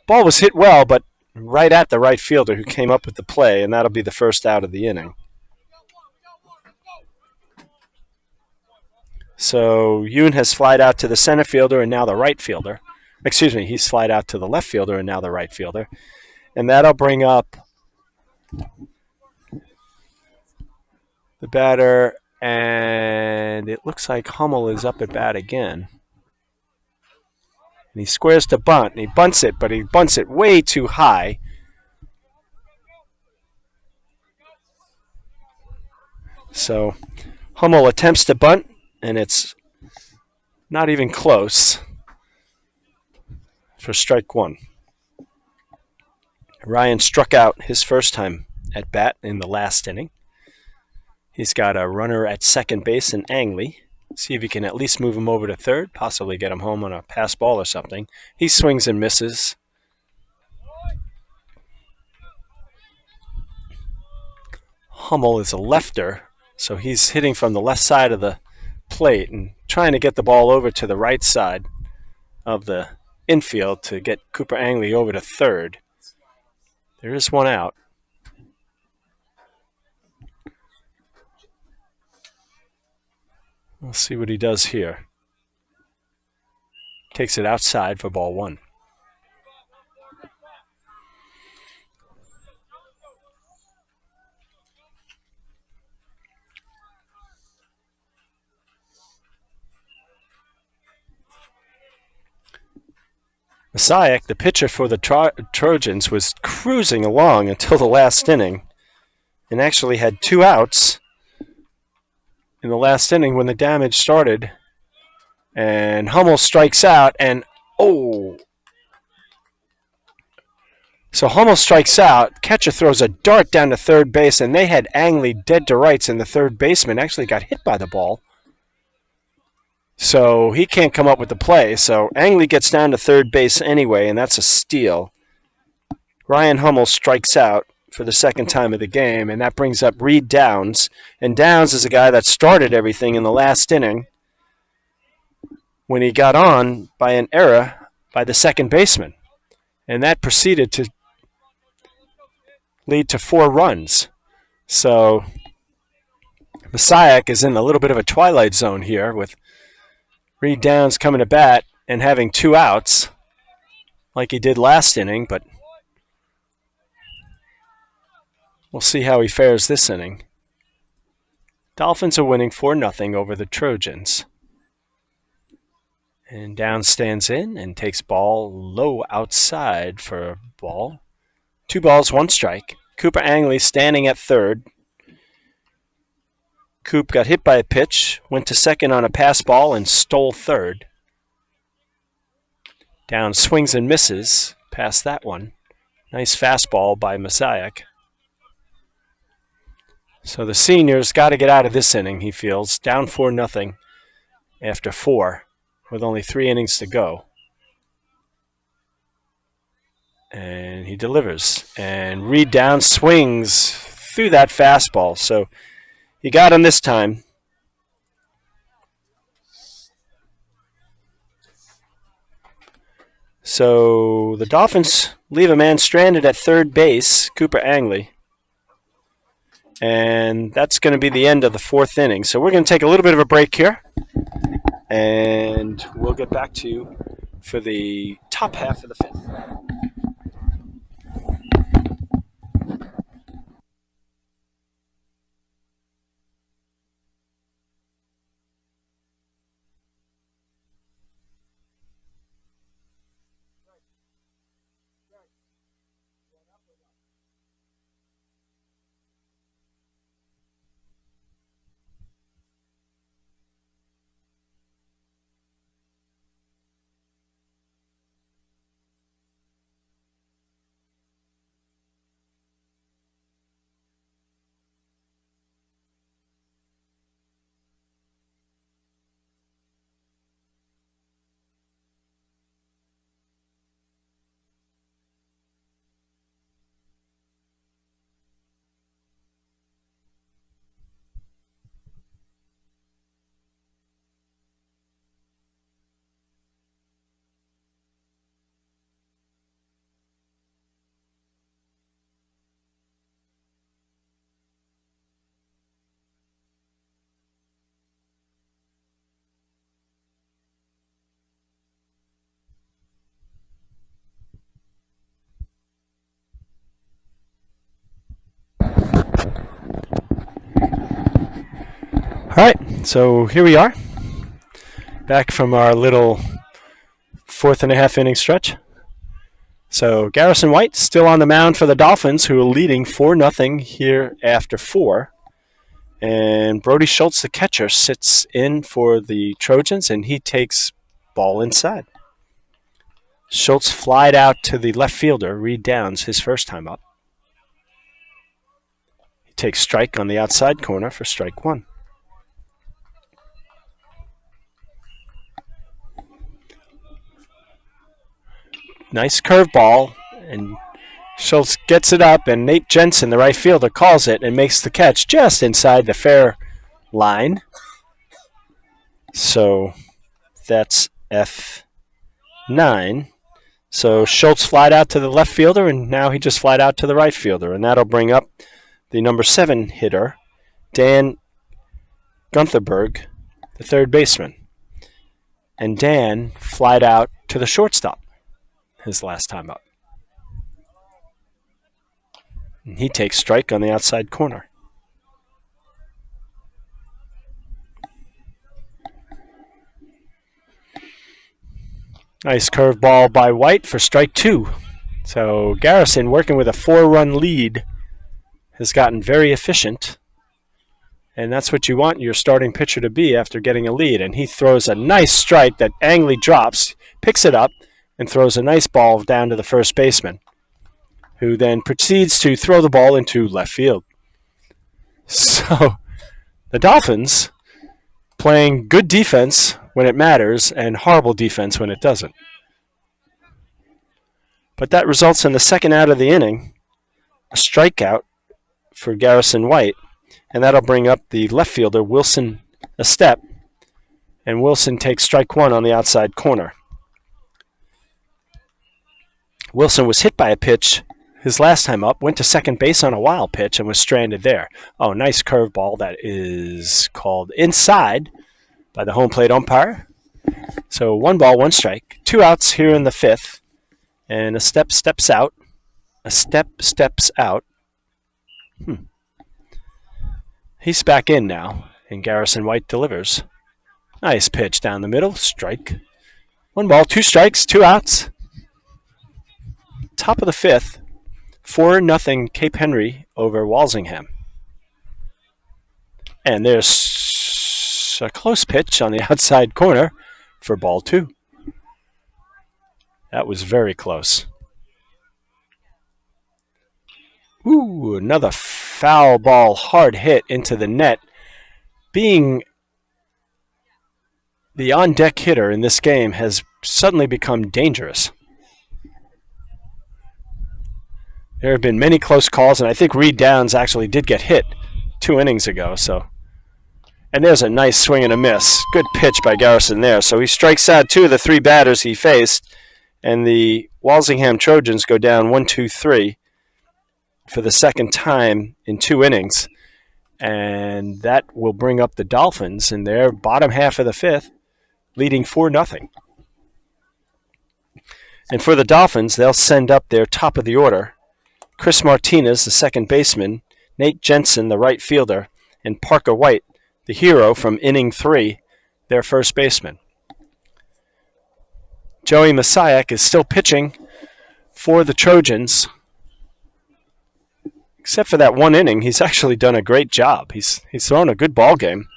Ball was hit well, but right at the right fielder who came up with the play, and that'll be the first out of the inning. So Yoon has flied out to the center fielder and now the right fielder. Excuse me, he's flied out to the left fielder and now the right fielder. And that'll bring up the batter, and it looks like Hummel is up at bat again. And he squares to bunt, and he bunts it, but he bunts it way too high. So Hummel attempts to bunt, and it's not even close for strike one. Ryan struck out his first time at bat in the last inning. He's got a runner at second base in Angley. See if he can at least move him over to third, possibly get him home on a pass ball or something. He swings and misses. Hummel is a lefter, so he's hitting from the left side of the plate and trying to get the ball over to the right side of the infield to get Cooper Angley over to third. There is one out. We'll see what he does here. Takes it outside for ball one. Messiah, the pitcher for the Trojans, was cruising along until the last inning and actually had two outs in the last inning when the damage started. And Hummel strikes out, and so Hummel strikes out. Catcher throws a dart down to third base, and they had Angley dead to rights, and the third baseman actually got hit by the ball. So he can't come up with the play. So Angley gets down to third base anyway, and that's a steal. Ryan Hummel strikes out for the second time of the game, and that brings up Reed Downs. And Downs is a guy that started everything in the last inning when he got on by an error by the second baseman. And that proceeded to lead to 4 runs. So Messiah is in a little bit of a twilight zone here with Reed Downs coming to bat and having 2 outs like he did last inning, but we'll see how he fares this inning. Dolphins are winning 4-0 over the Trojans. And Downs stands in and takes ball low outside for a ball. 2 balls, 1 strike. Cooper Angley standing at third. Coop got hit by a pitch, went to second on a pass ball, and stole third. Downs swings and misses past that one. Nice fastball by Messiah. So the seniors got to get out of this inning, he feels. Down 4-0 after 4 with only 3 innings to go. And he delivers. And Reed down swings through that fastball. So he got him this time. So the Dolphins leave a man stranded at third base, Cooper Angley. And that's going to be the end of the 4th inning. So we're going to take a little bit of a break here. And we'll get back to you for the top half of the 5th. All right, so here we are, back from our little 4.5 inning stretch. So Garrison White still on the mound for the Dolphins, who are leading 4-0 here after 4. And Brody Schultz, the catcher, sits in for the Trojans, and he takes ball inside. Schultz flied out to the left fielder, Reed Downs, his first time up. He takes strike on the outside corner for strike 1. Nice curveball, and Schultz gets it up, and Nate Jensen, the right fielder, calls it and makes the catch just inside the fair line. So that's F9. So Schultz flied out to the left fielder, and now he just flied out to the right fielder, and that'll bring up the number 7 hitter, Dan Guntherberg, the third baseman. And Dan flied out to the shortstop his last time up. And he takes strike on the outside corner. Nice curveball by White for strike 2. So Garrison, working with a 4-run lead, has gotten very efficient. And that's what you want your starting pitcher to be after getting a lead. And he throws a nice strike that Angley drops, picks it up, and throws a nice ball down to the first baseman, who then proceeds to throw the ball into left field. So the Dolphins playing good defense when it matters and horrible defense when it doesn't. But that results in the second out of the inning, a strikeout for Garrison White, and that'll bring up the left fielder, Wilson, a step, and Wilson takes strike 1 on the outside corner. Wilson was hit by a pitch his last time up, went to second base on a wild pitch and was stranded there. Oh, nice curveball that is called inside by the home plate umpire. So 1 ball, 1 strike. 2 outs here in the 5th. And a step steps out. A step steps out. He's back in now, and Garrison White delivers. Nice pitch down the middle. Strike. 1 ball, 2 strikes, 2 outs. Top of the 5th, 4-0 Cape Henry over Walsingham. And there's a close pitch on the outside corner for ball 2. That was very close. Ooh, another foul ball, hard hit into the net. Being the on-deck hitter in this game has suddenly become dangerous. There have been many close calls, and I think Reed Downs actually did get hit 2 innings ago. And there's a nice swing and a miss. Good pitch by Garrison there. So he strikes out 2 of the 3 batters he faced, and the Walsingham Trojans go down 1-2-3 for the second time in 2 innings. And that will bring up the Dolphins in their bottom half of the 5th, leading 4-0. And for the Dolphins, they'll send up their top of the order: Chris Martinez, the second baseman, Nate Jensen, the right fielder, and Parker White, the hero from inning 3, their first baseman. Joey Masiak is still pitching for the Trojans. Except for that 1 inning, he's actually done a great job. He's thrown a good ball game.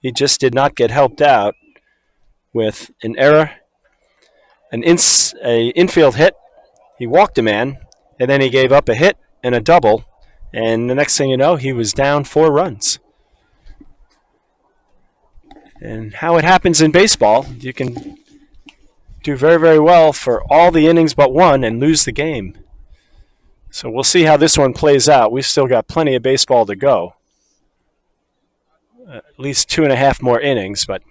He just did not get helped out with an error, an infield hit. He walked a man, and then he gave up a hit and a double, and the next thing you know, he was down 4 runs. And how it happens in baseball, you can do very, very well for all the innings but 1 and lose the game. So we'll see how this one plays out. We've still got plenty of baseball to go. At least 2.5 more innings, but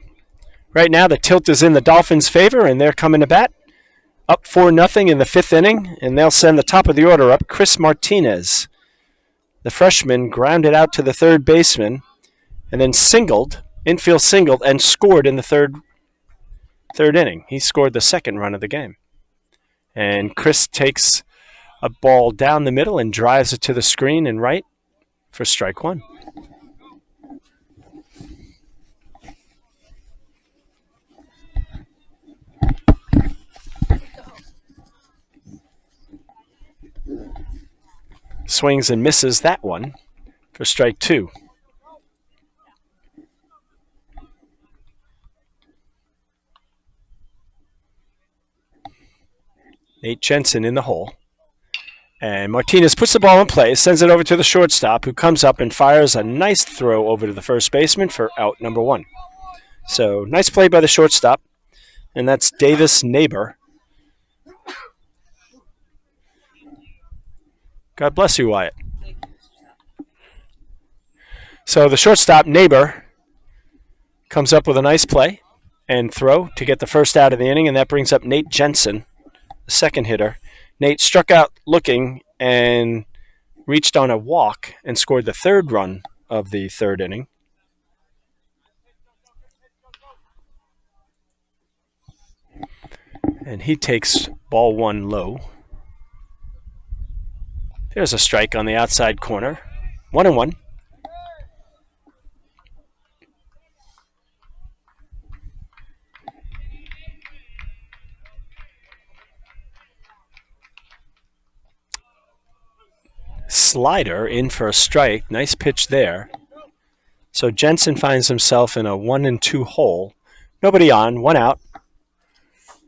right now the tilt is in the Dolphins' favor, and they're coming to bat. Up 4-0 in the 5th inning, and they'll send the top of the order up, Chris Martinez. The freshman grounded out to the third baseman and then infield singled, and scored in the third inning. He scored the 2nd run of the game. And Chris takes a ball down the middle and drives it to the screen and right for strike 1. Swings and misses that one for strike 2. Nate Jensen in the hole. And Martinez puts the ball in play, sends it over to the shortstop, who comes up and fires a nice throw over to the first baseman for out number 1. So nice play by the shortstop, and that's Davis Neighbor. God bless you, Wyatt. So the shortstop, Neighbor, comes up with a nice play and throw to get the first out of the inning, and that brings up Nate Jensen, the second hitter. Nate struck out looking and reached on a walk and scored the 3rd run of the 3rd inning. And he takes ball 1 low. There's a strike on the outside corner. 1-1. Slider in for a strike. Nice pitch there. So Jensen finds himself in a 1-2 hole. Nobody on, 1 out.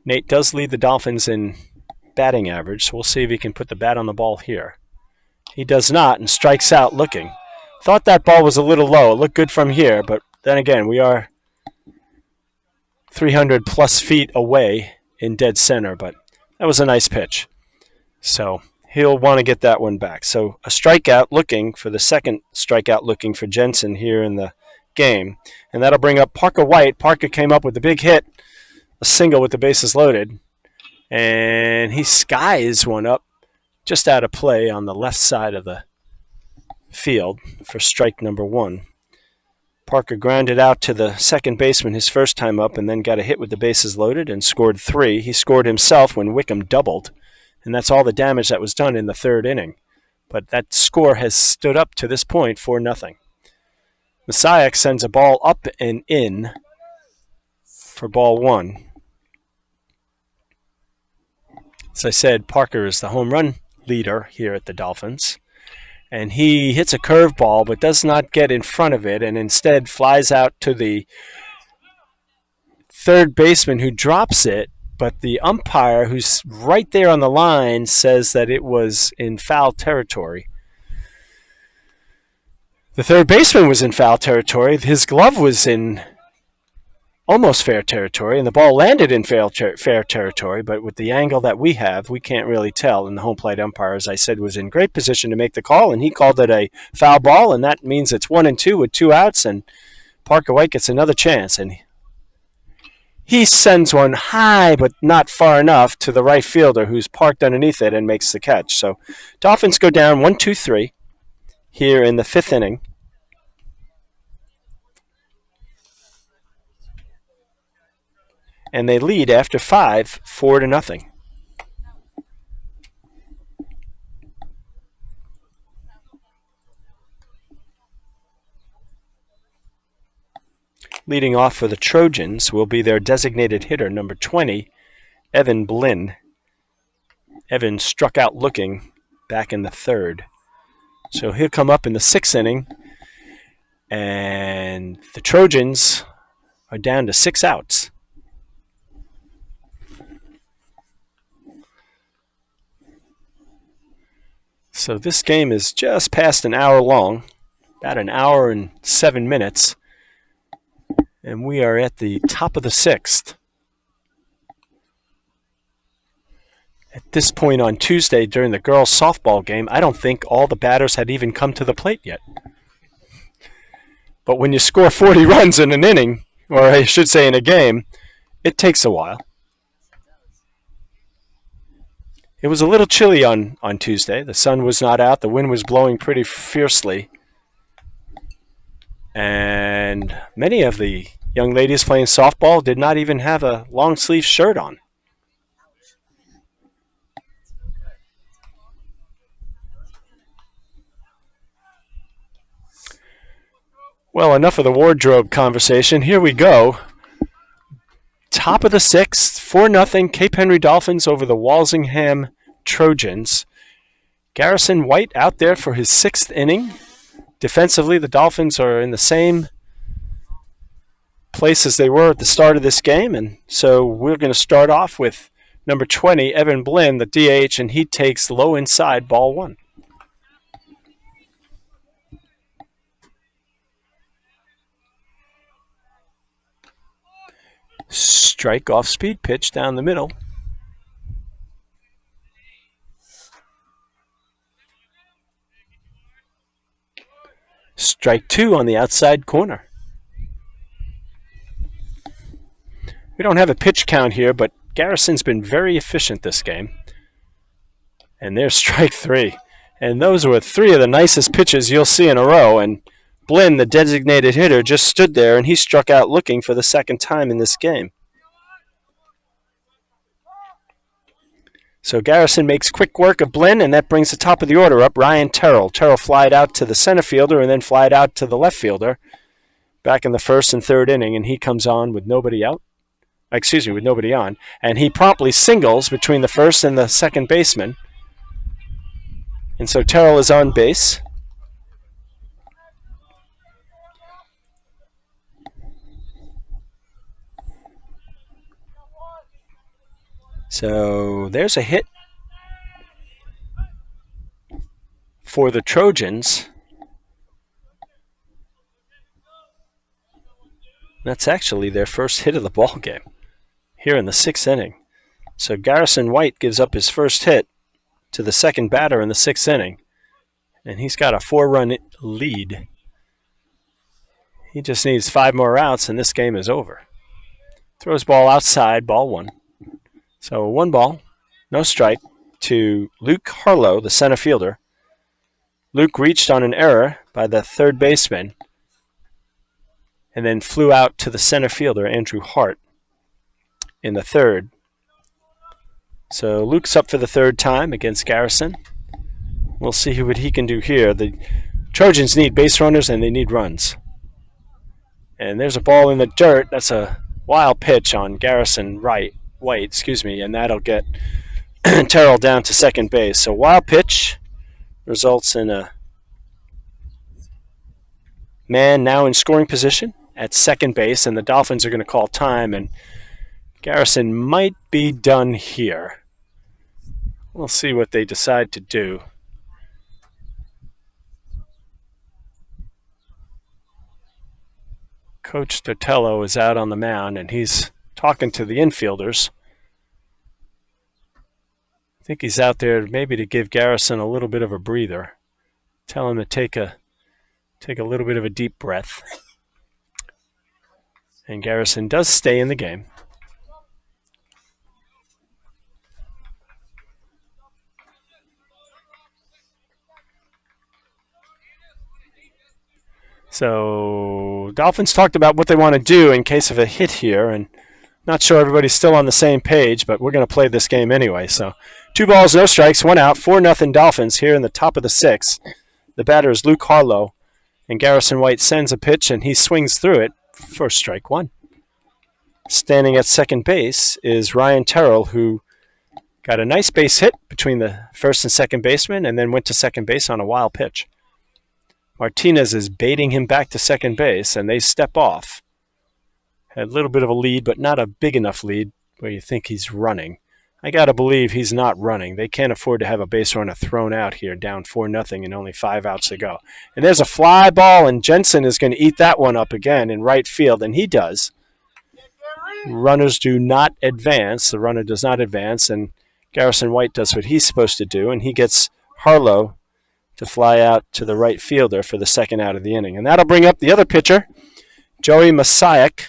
Nate does lead the Dolphins in batting average, so we'll see if he can put the bat on the ball here. He does not, and strikes out looking. Thought that ball was a little low. It looked good from here, but then again, we are 300 plus feet away in dead center, but that was a nice pitch. So he'll want to get that one back. So a strikeout looking for the second strikeout looking for Jensen here in the game. And that'll bring up Parker White. Parker came up with a big hit, a single with the bases loaded. And he skies one up just out of play on the left side of the field for strike number 1. Parker grounded out to the second baseman his first time up and then got a hit with the bases loaded and scored 3. He scored himself when Wickham doubled. And that's all the damage that was done in the 3rd inning. But that score has stood up to this point 4-0. Masiak sends a ball up and in for ball 1. As I said, Parker is the home run leader here at the Dolphins. And he hits a curveball but does not get in front of it and instead flies out to the third baseman who drops it. But the umpire, who's right there on the line, says that it was in foul territory. The third baseman was in foul territory. His glove was in almost fair territory, and the ball landed in fair territory, but with the angle that we have, we can't really tell. And the home plate umpire, as I said, was in great position to make the call, and he called it a foul ball, and that means it's 1-2 with 2 outs, and Parker White gets another chance, and he sends one high, but not far enough, to the right fielder, who's parked underneath it and makes the catch. So Dolphins go down 1-2-3 here in the 5th inning. And they lead after 5, 4-0. Leading off for the Trojans will be their designated hitter, number 20, Evan Blinn. Evan struck out looking back in the 3rd. So he'll come up in the 6th inning, and the Trojans are down to 6 outs. So this game is just past an hour long, about an hour and 7 minutes, and we are at the top of the 6th. At this point on Tuesday during the girls' softball game, I don't think all the batters had even come to the plate yet. But when you score 40 runs in an inning, or I should say in a game, it takes a while. It was a little chilly on Tuesday. The sun was not out. The wind was blowing pretty fiercely. And many of the young ladies playing softball did not even have a long-sleeve shirt on. Well, enough of the wardrobe conversation. Here we go. Top of the 6th, 4-0, Cape Henry Dolphins over the Walsingham Trojans. Garrison White out there for his 6th inning. Defensively, the Dolphins are in the same place as they were at the start of this game, and so we're going to start off with number 20, Evan Blinn, the DH, and he takes low inside, ball 1. Strike off speed pitch down the middle. Strike 2 on the outside corner. We don't have a pitch count here, but Garrison's been very efficient this game. And there's strike 3. And those were 3 of the nicest pitches you'll see in a row. And Blinn, the designated hitter, just stood there and he struck out looking for the 2nd time in this game. So Garrison makes quick work of Blinn, and that brings the top of the order up, Ryan Terrell. Terrell flied out to the center fielder and then flied out to the left fielder back in the 1st and 3rd inning, and he comes on with nobody out. With nobody on. And he promptly singles between the 1st and the 2nd baseman. And so Terrell is on base. So there's a hit for the Trojans. That's actually their first hit of the ball game here in the 6th inning. So Garrison White gives up his first hit to the 2nd batter in the 6th inning, and he's got a 4-run lead. He just needs 5 more outs, and this game is over. Throws ball outside, ball 1. So 1 ball, no strike to Luke Harlow, the center fielder. Luke reached on an error by the 3rd baseman and then flew out to the center fielder, Andrew Hart, in the 3rd. So Luke's up for the 3rd time against Garrison. We'll see what he can do here. The Trojans need base runners and they need runs. And there's a ball in the dirt. That's a wild pitch on Garrison White, and that'll get Terrell down to 2nd base. So wild pitch results in a man now in scoring position at 2nd base, and the Dolphins are going to call time, and Garrison might be done here. We'll see what they decide to do. Coach Dotello is out on the mound, and he's talking to the infielders. I think he's out there maybe to give Garrison a little bit of a breather. Tell him to take a little bit of a deep breath. And Garrison does stay in the game. So Dolphins talked about what they want to do in case of a hit here, and not sure everybody's still on the same page, but we're going to play this game anyway. So 2 balls, no strikes, 1 out, 4-0 Dolphins here in the top of the 6th. The batter is Luke Harlow, and Garrison White sends a pitch, and he swings through it for strike 1. Standing at second base is Ryan Terrell, who got a nice base hit between the first and second baseman and then went to second base on a wild pitch. Martinez is baiting him back to second base, and they step off. Had a little bit of a lead, but not a big enough lead where you think he's running. I got to believe he's not running. They can't afford to have a base runner thrown out here, down 4-0 and only 5 outs to go. And there's a fly ball, and Jensen is going to eat that one up again in right field, and he does. Runners do not advance. The runner does not advance, and Garrison White does what he's supposed to do, and he gets Harlow to fly out to the right fielder for the 2nd out of the inning. And that'll bring up the other pitcher, Joey Masiak.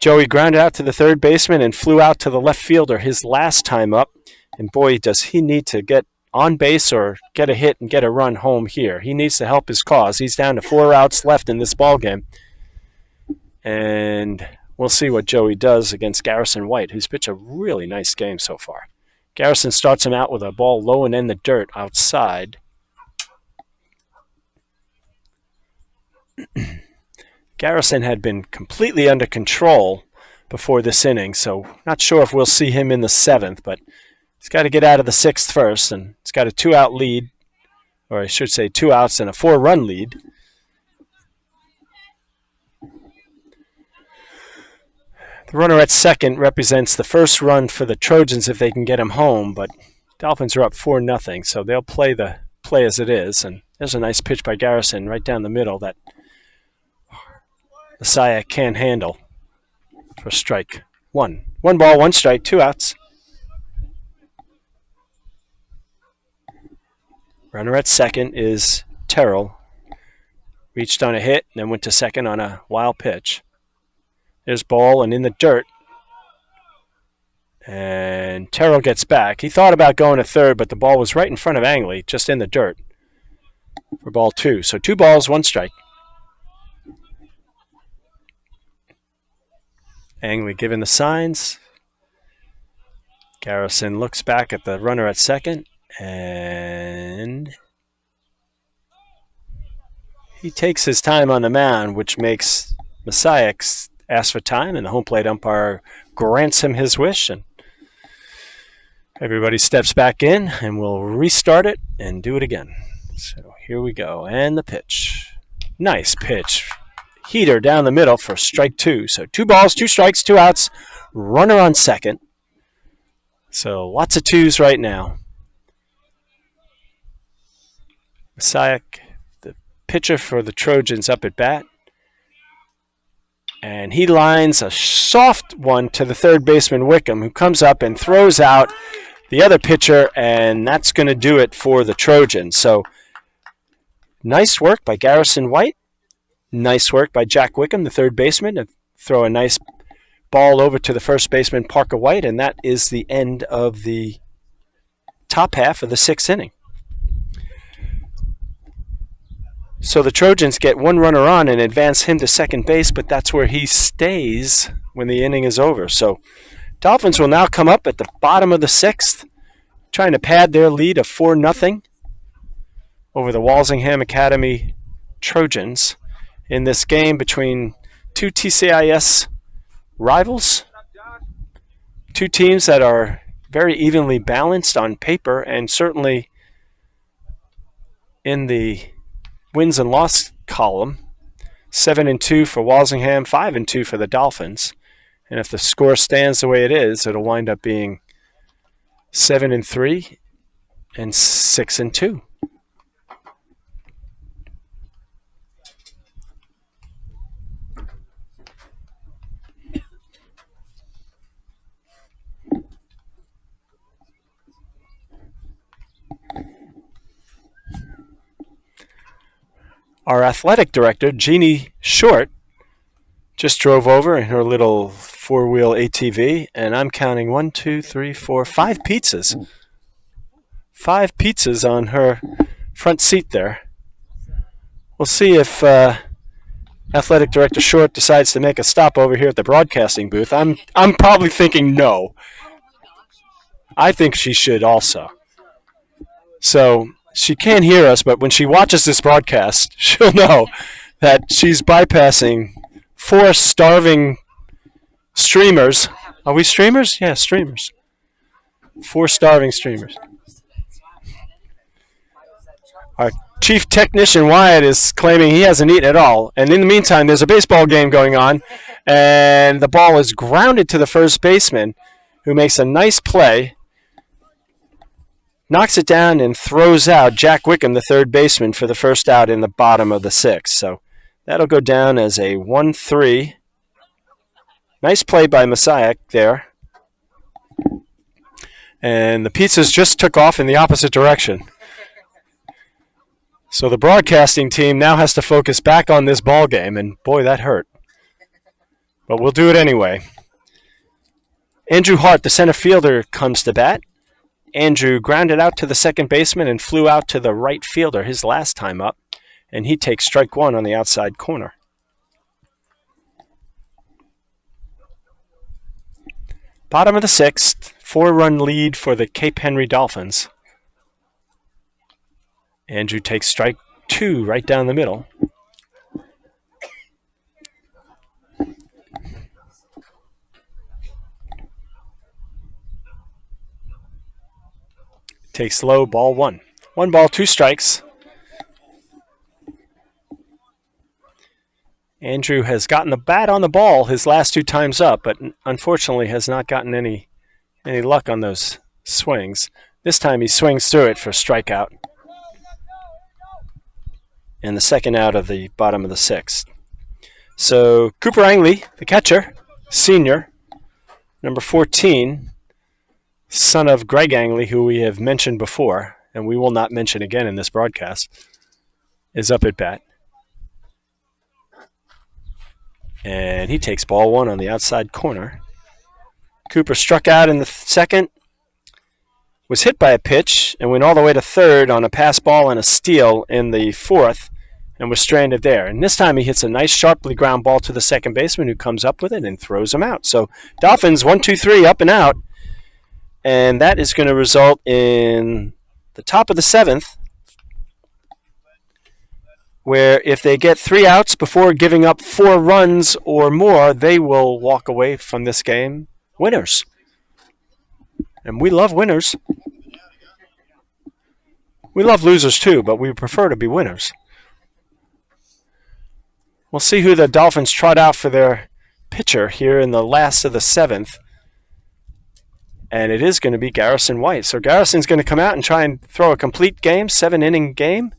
Joey grounded out to the third baseman and flew out to the left fielder his last time up. And boy, does he need to get on base or get a hit and get a run home here. He needs to help his cause. He's down to 4 outs left in this ballgame. And we'll see what Joey does against Garrison White, who's pitched a really nice game so far. Garrison starts him out with a ball low and in the dirt outside. Garrison had been completely under control before this inning, so not sure if we'll see him in the 7th, but he's got to get out of the 6th first, and he's got a 2-out lead, or I should say 2 outs and a 4-run lead. The runner at second represents the first run for the Trojans if they can get him home, but Dolphins are up 4-0, so they'll play the play as it is, and there's a nice pitch by Garrison right down the middle that Messiah can't handle for strike 1. 1 ball, 1 strike, 2 outs. Runner at second is Terrell. Reached on a hit and then went to second on a wild pitch. There's ball and in the dirt. And Terrell gets back. He thought about going to third, but the ball was right in front of Angley, just in the dirt for ball 2. So 2 balls, 1 strike. Angley giving the signs. Garrison looks back at the runner at second, and he takes his time on the mound, which makes Messiah ask for time, and the home plate umpire grants him his wish, and everybody steps back in, and we'll restart it and do it again. So here we go, and the pitch. Nice pitch. Heater down the middle for strike 2. So 2 balls, 2 strikes, 2 outs, runner on second. So lots of 2s right now. Messiah, the pitcher for the Trojans, up at bat. And he lines a soft one to the third baseman, Wickham, who comes up and throws out the other pitcher, and that's going to do it for the Trojans. So nice work by Garrison White. Nice work by Jack Wickham, the third baseman, to throw a nice ball over to the first baseman, Parker White, and that is the end of the top half of the 6th inning. So the Trojans get 1 runner on and advance him to second base, but that's where he stays when the inning is over. So Dolphins will now come up at the bottom of the 6th, trying to pad their lead of 4-0 over the Walsingham Academy Trojans in this game between 2 TCIS rivals, 2 teams that are very evenly balanced on paper and certainly in the wins and loss column. 7-2 for Walsingham, 5-2 for the Dolphins. And if the score stands the way it is, it'll wind up being 7-3 and 6-2. Our athletic director, Jeannie Short, just drove over in her little four-wheel ATV, and I'm counting 1, 2, 3, 4, 5 pizzas. 5 pizzas on her front seat there. We'll see if Athletic Director Short decides to make a stop over here at the broadcasting booth. I'm probably thinking no. I think she should also. So she can't hear us, but when she watches this broadcast, she'll know that she's bypassing 4 starving streamers. Are we streamers? Yeah, streamers. 4 starving streamers. Our chief technician, Wyatt, is claiming he hasn't eaten at all. And in the meantime, there's a baseball game going on, and the ball is grounded to the first baseman, who makes a nice play, knocks it down, and throws out Jack Wickham, the third baseman, for the first out in the bottom of the 6th. So that'll go down as a 1-3. Nice play by Messiah there. And the pizzas just took off in the opposite direction. So the broadcasting team now has to focus back on this ball game, and boy, that hurt. But we'll do it anyway. Andrew Hart, the center fielder, comes to bat. Andrew grounded out to the second baseman and flew out to the right fielder his last time up, and he takes strike 1 on the outside corner. Bottom of the 6th, 4-run lead for the Cape Henry Dolphins. Andrew takes strike 2 right down the middle. Takes low, ball 1. 1 ball, 2 strikes. Andrew has gotten the bat on the ball his last 2 times up, but unfortunately has not gotten any luck on those swings. This time he swings through it for strikeout. And the second out of the bottom of the 6th. So Cooper Angley, the catcher, senior, number 14, son of Greg Angley, who we have mentioned before, and we will not mention again in this broadcast, is up at bat. And he takes ball 1 on the outside corner. Cooper struck out in the 2nd, was hit by a pitch, and went all the way to 3rd on a pass ball and a steal in the 4th, and was stranded there. And this time he hits a nice sharply ground ball to the second baseman, who comes up with it and throws him out. So Dolphins 1-2-3 up and out, and that is going to result in the top of the 7th, where if they get 3 outs before giving up 4 runs or more, they will walk away from this game winners. And we love winners. We love losers too, but we prefer to be winners. We'll see who the Dolphins trot out for their pitcher here in the last of the 7th. And it is going to be Garrison White. So Garrison's going to come out and try and throw a complete game, 7-inning game.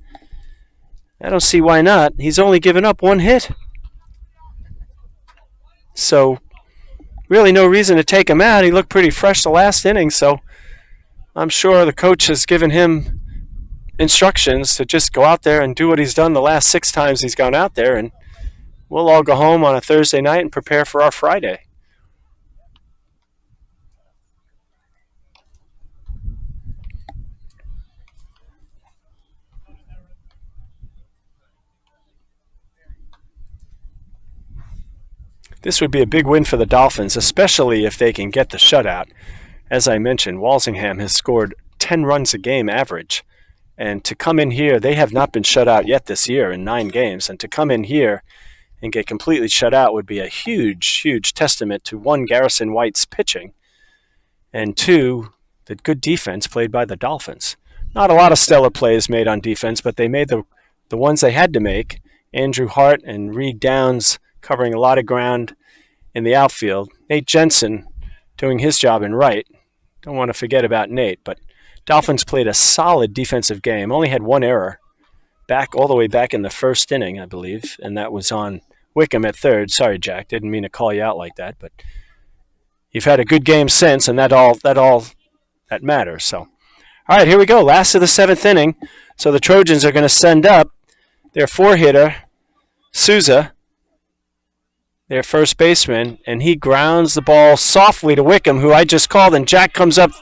I don't see why not. He's only given up 1 hit. So really no reason to take him out. He looked pretty fresh the last inning, so I'm sure the coach has given him instructions to just go out there and do what he's done the last 6 times he's gone out there, and we'll all go home on a Thursday night and prepare for our Friday. This would be a big win for the Dolphins, especially if they can get the shutout. As I mentioned, Walsingham has scored 10 runs a game average. And to come in here, they have not been shut out yet this year in 9 games. And to come in here and get completely shut out would be a huge, huge testament to, 1, Garrison White's pitching, and 2, the good defense played by the Dolphins. Not a lot of stellar plays made on defense, but they made the ones they had to make. Andrew Hart and Reed Downs covering a lot of ground in the outfield. Nate Jensen doing his job in right. Don't want to forget about Nate, but Dolphins played a solid defensive game. Only had 1 error, all the way back in the 1st inning, I believe, and that was on Wickham at 3rd. Sorry, Jack, didn't mean to call you out like that, but you've had a good game since, and that matters. So, all right, here we go. Last of the 7th inning. So the Trojans are going to send up their four-hitter, Souza, their first baseman, and he grounds the ball softly to Wickham, who I just called, and Jack comes up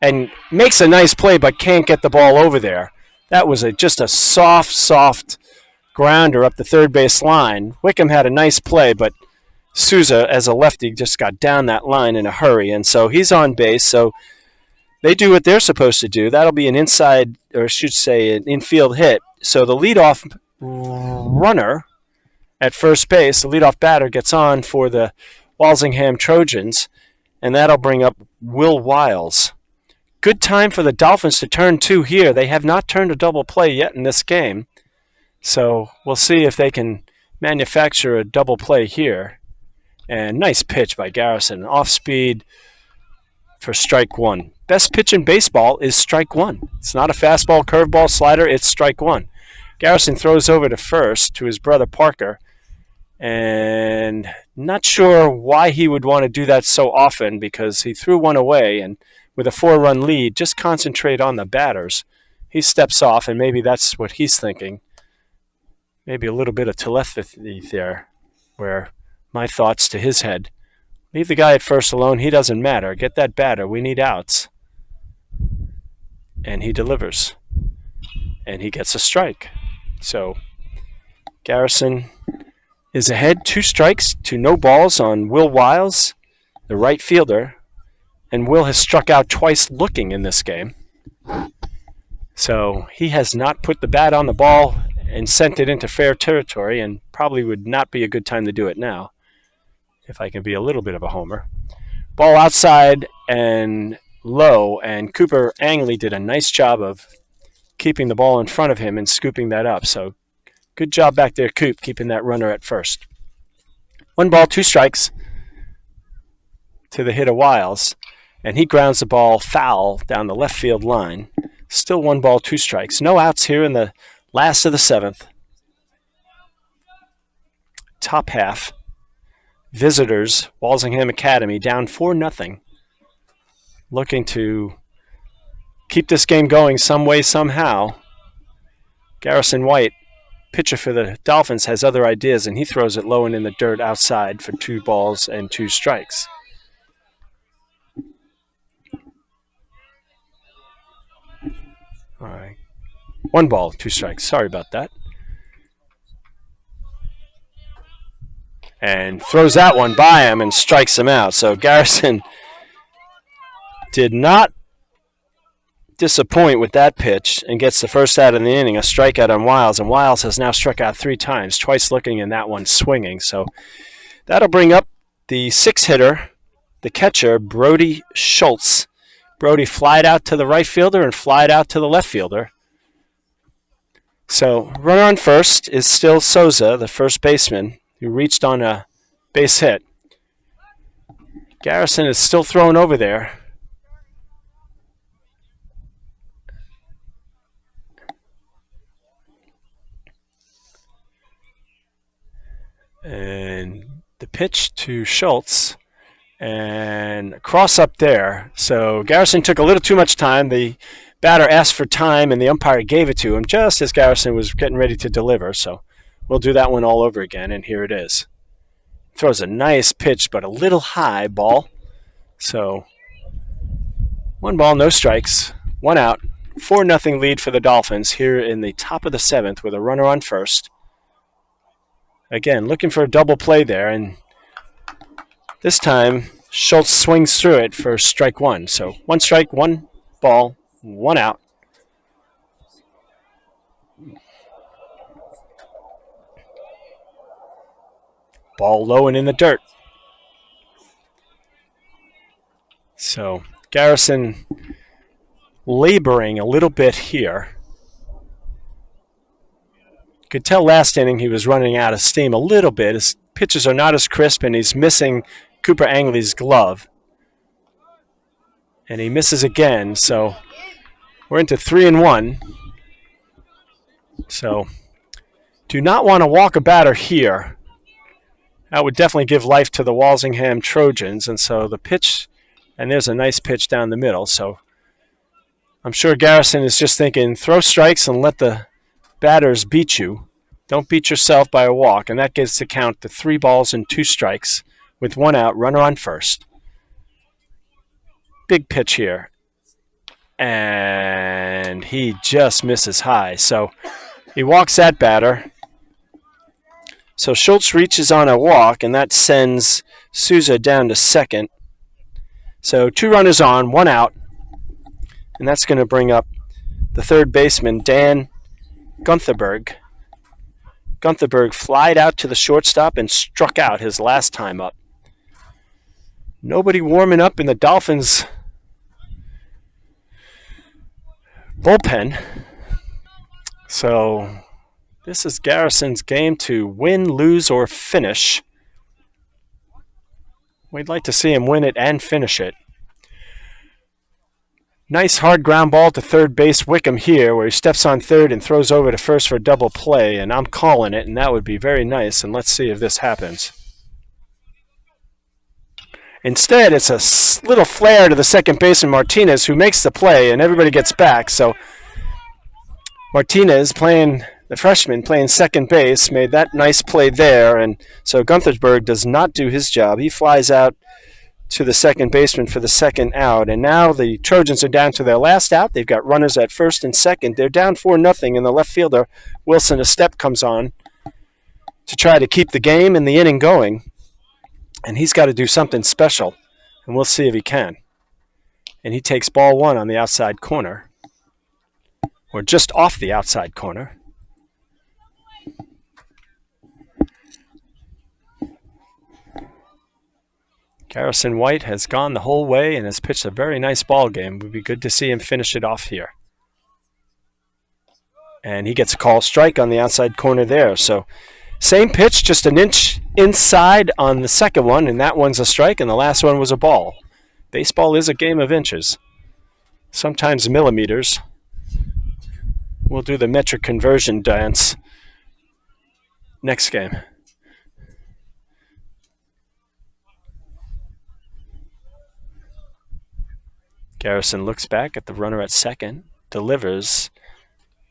and makes a nice play but can't get the ball over there. That was just a soft grounder up the third base line. Wickham had a nice play, but Souza, as a lefty, just got down that line in a hurry, and so he's on base. So they do what they're supposed to do. That'll be an inside, or I should say an infield hit. So the leadoff runner at first base, the leadoff batter, gets on for the Walsingham Trojans, and that'll bring up Will Wiles. Good time for the Dolphins to turn two here. They have not turned a double play yet in this game, so we'll see if they can manufacture a double play here. And nice pitch by Garrison, off speed for strike one. Best pitch in baseball is strike one. It's not a fastball, curveball, slider, it's strike one. Garrison throws over to first to his brother Parker, and not sure why he would want to do that so often, because he threw one away, and with a 4-run lead, just concentrate on the batters. He steps off, and maybe that's what he's thinking. Maybe a little bit of telepathy there, where my thoughts to his head. Leave the guy at first alone. He doesn't matter. Get that batter. We need outs. And he delivers. And he gets a strike. So Garrison is ahead, 2 strikes to no balls on Will Wiles, the right fielder. And Will has struck out twice looking in this game. So he has not put the bat on the ball and sent it into fair territory, and probably would not be a good time to do it now, if I can be a little bit of a homer. Ball outside and low, and Cooper Angley did a nice job of keeping the ball in front of him and scooping that up. So good job back there, Coop, keeping that runner at first. 1 ball, 2 strikes to the hitter Wiles, and he grounds the ball foul down the left field line. Still 1 ball, 2 strikes. No outs here in the last of the 7th. Top half. Visitors, Walsingham Academy, down 4-0. Looking to keep this game going some way, somehow. Garrison White, pitcher for the Dolphins, has other ideas, and he throws it low and in the dirt outside for 2 balls and 2 strikes. All right. 1 ball, 2 strikes. Sorry about that. And throws that one by him and strikes him out. So Garrison did not disappoint with that pitch and gets the first out of the inning, a strikeout on Wiles. And Wiles has now struck out 3 times, twice looking and that one swinging. So that'll bring up the 6-hitter, the catcher, Brody Schultz. Brody flied out to the right fielder and flied out to the left fielder. So runner on first is still Souza, the first baseman, who reached on a base hit. Garrison is still thrown over there. And the pitch to Schultz. And cross up there. So Garrison took a little too much time. The batter asked for time, and the umpire gave it to him just as Garrison was getting ready to deliver. So we'll do that one all over again, and here it is. Throws a nice pitch, but a little high ball. So 1 ball, no strikes, 1 out. 4-0 lead for the Dolphins here in the top of the 7th with a runner on first. Again, looking for a double play there, and this time, Schultz swings through it for strike 1. So 1 strike, 1 ball, 1 out. Ball low and in the dirt. So Garrison laboring a little bit here. Could tell last inning he was running out of steam a little bit. His pitches are not as crisp, and he's missing Cooper Angley's glove. And he misses again, so we're into 3-1. So do not want to walk a batter here. That would definitely give life to the Walsingham Trojans. And so the pitch, and there's a nice pitch down the middle. So I'm sure Garrison is just thinking, throw strikes and let the batters beat you. Don't beat yourself by a walk, and that gives the count to 3 balls and 2 strikes with 1 out, runner on first. Big pitch here. And he just misses high. So he walks that batter. So Schultz reaches on a walk, and that sends Souza down to second. So 2 runners on, 1 out. And that's going to bring up the third baseman, Dan Guntherberg. Guntherberg flied out to the shortstop and struck out his last time up. Nobody warming up in the Dolphins' bullpen. So this is Garrison's game to win, lose, or finish. We'd like to see him win it and finish it. Nice hard ground ball to third base Wickham here, where he steps on third and throws over to first for a double play, and I'm calling it, and that would be very nice, and let's see if this happens. Instead, it's a little flare to the second baseman, Martinez, who makes the play, and everybody gets back. So Martinez, the freshman, playing second base, made that nice play there, and so Guntherberg does not do his job. He flies out to the second baseman for the second out, and now the Trojans are down to their last out. They've got runners at first and second. They're down 4-0, and the left fielder, Wilson Estep, comes on to try to keep the game and the inning going. And he's got to do something special, and we'll see if he can. And he takes ball 1 on the outside corner, or just off the outside corner. Garrison White has gone the whole way and has pitched a very nice ball game. It would be good to see him finish it off here. And he gets a call strike on the outside corner there. So same pitch, just an inch inside on the second one, and that one's a strike, and the last one was a ball. Baseball is a game of inches, sometimes millimeters. We'll do the metric conversion dance next game. Garrison looks back at the runner at second, delivers.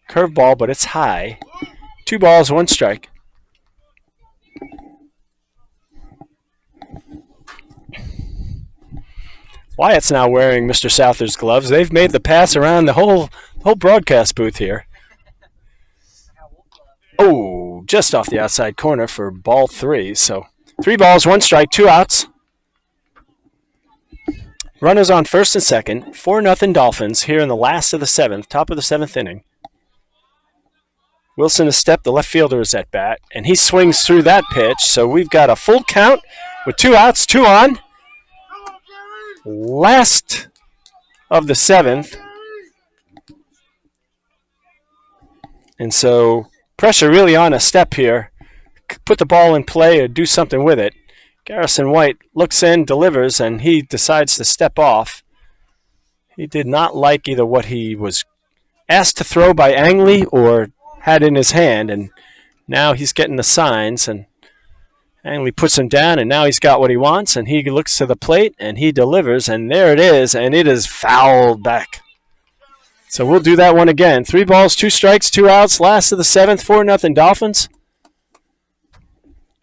Curveball, but it's high. 2 balls, 1 strike. Wyatt's now wearing Mr. Souther's gloves. They've made the pass around the whole broadcast booth here. Oh, just off the outside corner for ball 3. So 3 balls, 1 strike, 2 outs. Runners on first and second. 4-0 Dolphins here in the last of the 7th, top of the 7th inning. Wilson Estep, the left fielder, is at bat, and he swings through that pitch. So we've got a full count with 2 outs, 2 on. Last of the 7th. And so pressure really on Estep here. Put the ball in play or do something with it. Garrison White looks in, delivers, and he decides to step off. He did not like either what he was asked to throw by Angley or had in his hand, and now he's getting the signs, and Angley puts him down, and now he's got what he wants, and he looks to the plate, and he delivers, and there it is, and it is fouled back. So we'll do that one again. 3 balls, 2 strikes, 2 outs, last of the 7th, 4-0 Dolphins.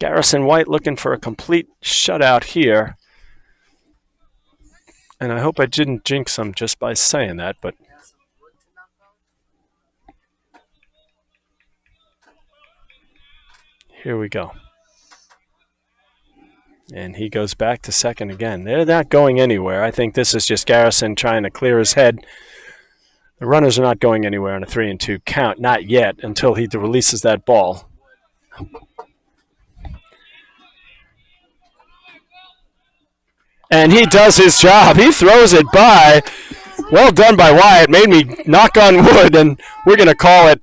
Garrison White looking for a complete shutout here. And I hope I didn't jinx him just by saying that, but here we go. And he goes back to second again. They're not going anywhere. I think this is just Garrison trying to clear his head. The runners are not going anywhere on a 3-2 count, not yet, until he releases that ball. And he does his job. He throws it by. Well done by Wyatt. Made me knock on wood, and we're going to call it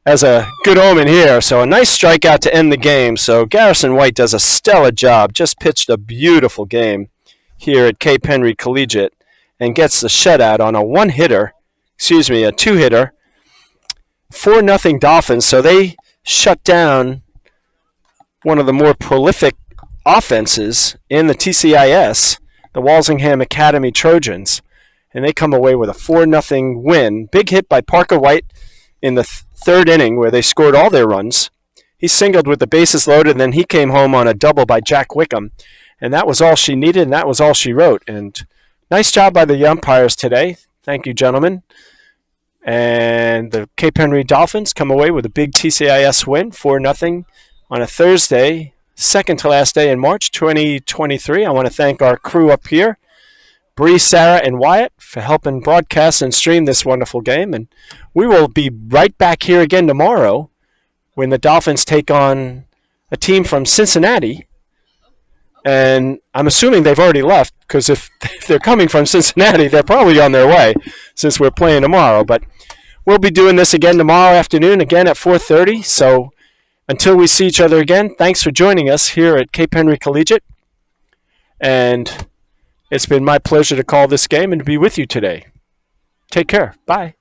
as a good omen here. So a nice strikeout to end the game. So Garrison White does a stellar job. Just pitched a beautiful game here at Cape Henry Collegiate and gets the shutout on a a 2-hitter. 4-0 Dolphins. So they shut down one of the more prolific offenses in the TCIS, the Walsingham Academy Trojans, and they come away with a 4-0 win. Big hit by Parker White in the 3rd inning where they scored all their runs. He singled with the bases loaded, and then he came home on a double by Jack Wickham. And that was all she needed, and that was all she wrote. And nice job by the umpires today. Thank you, gentlemen. And the Cape Henry Dolphins come away with a big TCIS win, 4-0 on a Thursday, second to last day in March 2023. I want to thank our crew up here, Bree, Sarah, and Wyatt, for helping broadcast and stream this wonderful game. And we will be right back here again tomorrow when the Dolphins take on a team from Cincinnati. And I'm assuming they've already left, because if they're coming from Cincinnati, they're probably on their way since we're playing tomorrow. But we'll be doing this again tomorrow afternoon, again at 4:30. So until we see each other again, thanks for joining us here at Cape Henry Collegiate. And it's been my pleasure to call this game and to be with you today. Take care. Bye.